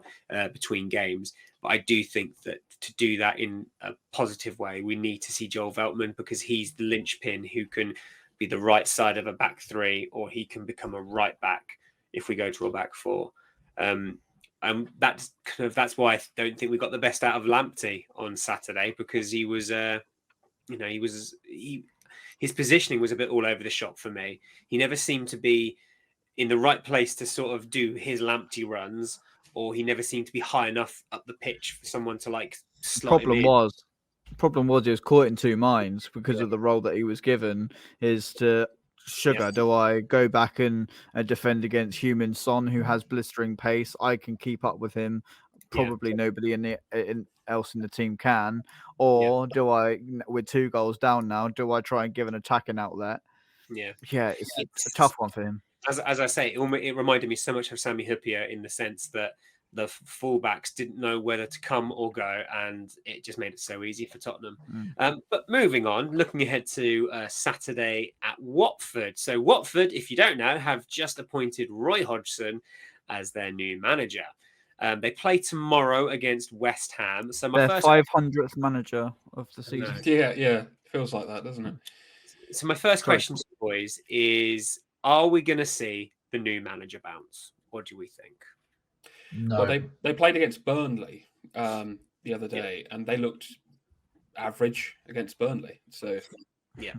between games. But I do think that to do that in a positive way, we need to see Joel Veltman, because he's the linchpin who can be the right side of a back 3, or he can become a right back if we go to a back 4. That's why I don't think we got the best out of Lamptey on Saturday, because he was his positioning was a bit all over the shop for me. He never seemed to be in the right place to sort of do his Lamptey runs, or he never seemed to be high enough up the pitch for someone to slot him in. The problem was he was caught in two minds because of the role that he was given. Is to Sugar, do I go back and defend against Heung-min Son, who has blistering pace? I can keep up with him. Probably nobody else in the team can. Or do I, with 2 goals down now, do I try and give an attacking outlet? Yeah, it's a tough one for him. As I say, it reminded me so much of Sami Hyypiä in the sense that the fullbacks didn't know whether to come or go, and it just made it so easy for Tottenham. But moving on, looking ahead to Saturday at Watford. So Watford, if you don't know, have just appointed Roy Hodgson as their new manager. They play tomorrow against West Ham. So their 500th manager of the season. Yeah, feels like that, doesn't it? So my first question to you boys is: are we going to see the new manager bounce? What do we think? No. Well, they played against Burnley the other day, and they looked average against Burnley. So yeah.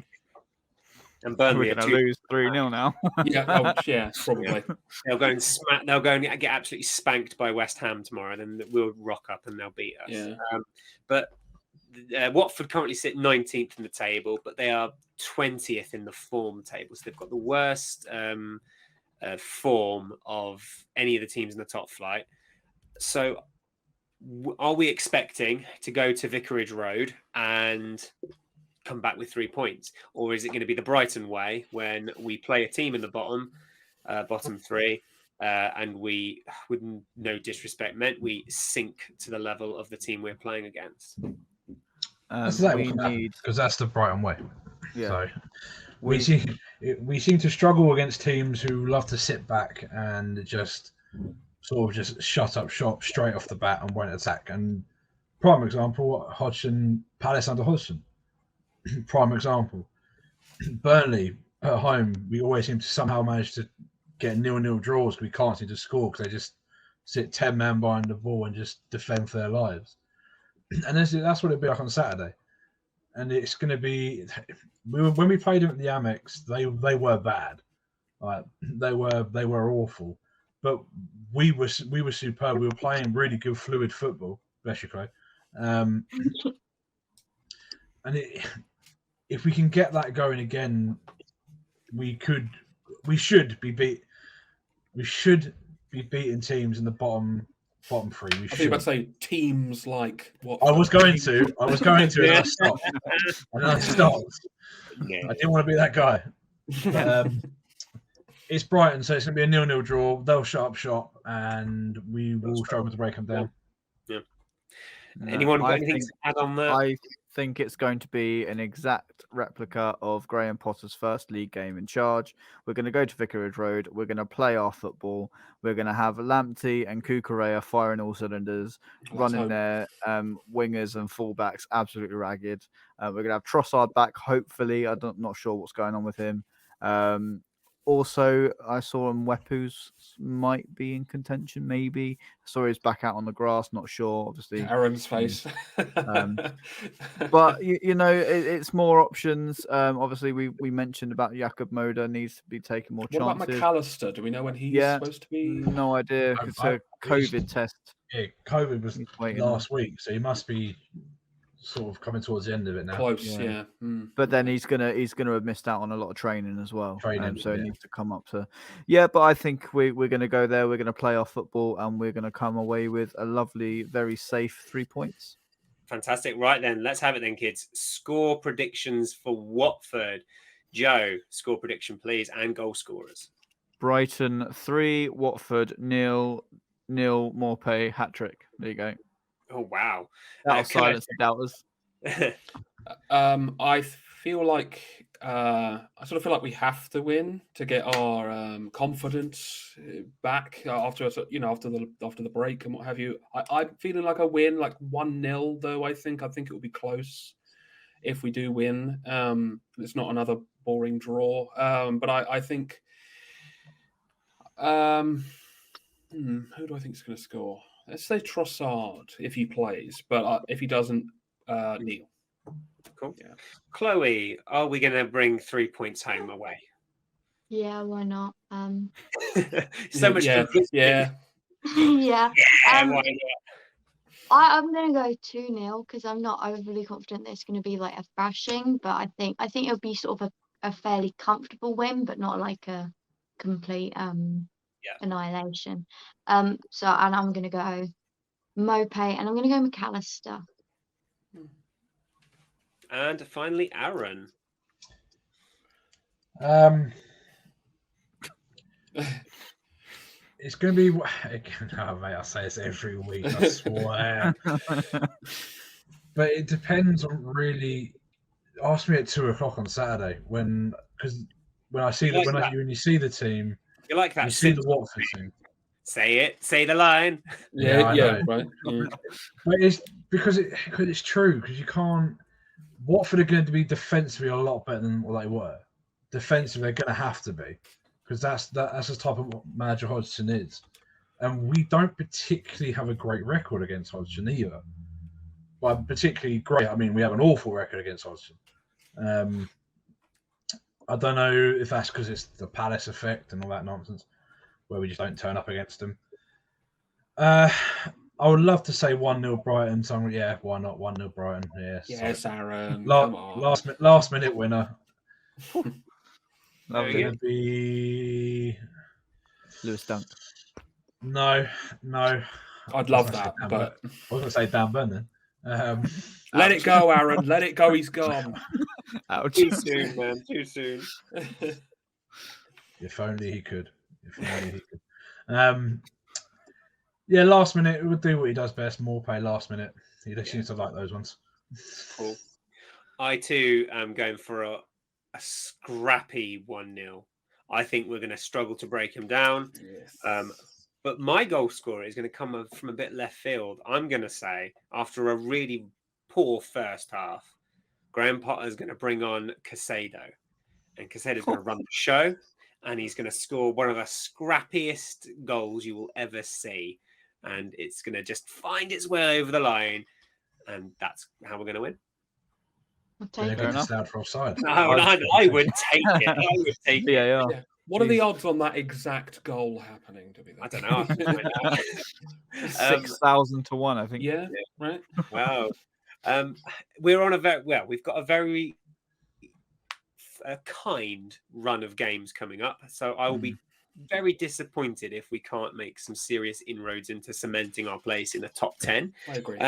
And Burnley are going to lose 3-0 now. yeah, probably. They'll go and get absolutely spanked by West Ham tomorrow, and then we'll rock up and they'll beat us. Yeah. But Watford currently sit 19th in the table, but they are 20th in the form table. So they've got the worst form of any of the teams in the top flight. So are we expecting to go to Vicarage Road and come back with 3 points, or is it going to be the Brighton way when we play a team in the bottom 3 and we, with no disrespect meant, we sink to the level of the team we're playing against? That's exactly because that's the Brighton way. Yeah. So we seem to struggle against teams who love to sit back and just shut up shop straight off the bat and won't attack. And prime example, Palace under Hodgson. Prime example. Burnley at home, we always seem to somehow manage to get 0-0 draws because we can't seem to score because they just sit 10 men behind the ball and just defend for their lives. And that's what it'll be like on Saturday. And it's going to be when we played them at the Amex, they were bad. They were awful. But we were superb. We were playing really good, fluid football. Bless you, Chloe. And if we can get that going again, we should be beating teams in the bottom 3. I think you were about to say teams like what? I was going to, and I stopped. Yeah. I didn't want to be that guy. It's Brighton, so it's going to be a 0-0 draw. They'll shut up shop, and we will struggle to break them down. Yeah. Anyone got anything to add on that? I think it's going to be an exact replica of Graham Potter's first league game in charge. We're going to go to Vicarage Road. We're going to play our football. We're going to have Lamptey and Kukurea firing all cylinders, running hope. their wingers and fullbacks absolutely ragged. We're going to have Trossard back, hopefully. I'm not sure what's going on with him. Also, I saw Mwepu's might be in contention, maybe. Saw he's back out on the grass, not sure, obviously. Aaron's face. But, it's more options. Obviously, we mentioned about Jakob Moda needs to be taking more What about chances. McAllister? Do we know when he's supposed to be? No idea. It's a COVID test. Yeah, COVID was He's waiting. last week, so he must be sort of coming towards the end of it now. Close, Yeah. yeah. But then he's gonna have missed out on a lot of training as well. So he Yeah. needs to come up to. Yeah, but I think we're gonna go there. We're gonna play our football, and we're gonna come away with a lovely, very safe 3 points. Fantastic. Right then, let's have it then, kids. Score predictions for Watford. Joe, score prediction, please, and goal scorers. Brighton 3, Watford 0, Morpay hat trick. There you go. Oh wow! That'll silence the doubters. I feel like I sort of feel like we have to win to get our confidence back after the break and what have you. I'm feeling like a win, like 1-0 though. I think it will be close if we do win. It's not another boring draw. But I think. Who do I think is going to score? Let's say Trossard if he plays, but if he doesn't, Neil. Cool. Yeah. Chloe, are we going to bring 3 points home away? Yeah, why not? So much. Yeah. Yeah. Yeah, why not? I'm gonna go 2-0 because I'm not overly confident that it's gonna be like a thrashing, but I think it'll be sort of a fairly comfortable win, but not like a complete annihilation. And I'm gonna go Mopay and I'm gonna go McAllister. And finally, Aaron. It's going to be. Oh, mate, I say this every week. I swear. But it depends on really. Ask me at 2:00 on Saturday when I see when you see the team, You like that? you see the Watford team. Say it. Say the line. Yeah, right. Yeah. But it's because it's true because you can't. Watford are going to be defensively a lot better than what they were. Defensively, they're going to have to be because that's the type of manager Hodgson is, and we don't particularly have a great record against Hodgson either. Well, particularly great. I mean, we have an awful record against Hodgson. I don't know if that's because it's the Palace effect and all that nonsense, where we just don't turn up against them. I would love to say 1-0 Brighton. So why not 1-0 Brighton? Yeah, Yes, Aaron. Come on. Last minute winner. Lovely. Going to be Lewis Dunk. no. I'd love that, but I was going to say Dan Burn then. let it go, Aaron. Let it go. He's gone. Ouch. Too soon, man. Too soon. If only he could. Yeah, last minute it would do what he does best. More pay last minute. He seems to like those ones. Cool. I too am going for a scrappy 1-0. I think we're going to struggle to break him down. Yes. But my goal scorer is going to come from a bit left field. I'm going to say, after a really poor first half, Graham Potter is going to bring on Caicedo. And Caicedo's going to run the show. And he's going to score one of the scrappiest goals you will ever see. And it's going to just find its way over the line. And that's how we're going to win. I'll They're take going it. to stand for offside. No, I would take it. I would take it. Yeah. Yeah. What are the odds on that exact goal happening? To be that? I don't know. I have to find out. 6,000 to 1, I think. Yeah. Right. Wow. We're on we've got a very kind run of games coming up. So I will be very disappointed if we can't make some serious inroads into cementing our place in the top 10. I agree.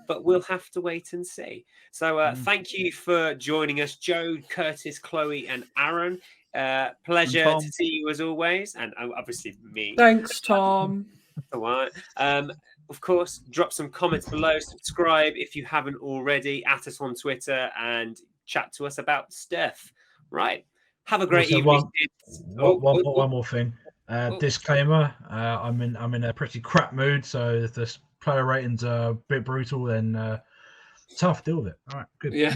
But we'll have to wait and see. So thank you for joining us, Joe, Kurtis, Chloe, and Aaron. Pleasure to see you as always. And obviously me. Thanks, Tom. All right. Of course, drop some comments below, subscribe if you haven't already, at us on Twitter, and chat to us about stuff. Right. Have a great Also, evening. One more thing. Disclaimer: I'm in a pretty crap mood, so if the player ratings are a bit brutal, then tough. Deal with it. All right, good. Yeah.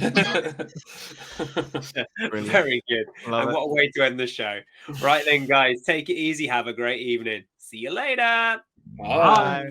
Very good. Love And it. what a way to end the show. Right then, guys, take it easy. Have a great evening. See you later. Bye. Bye.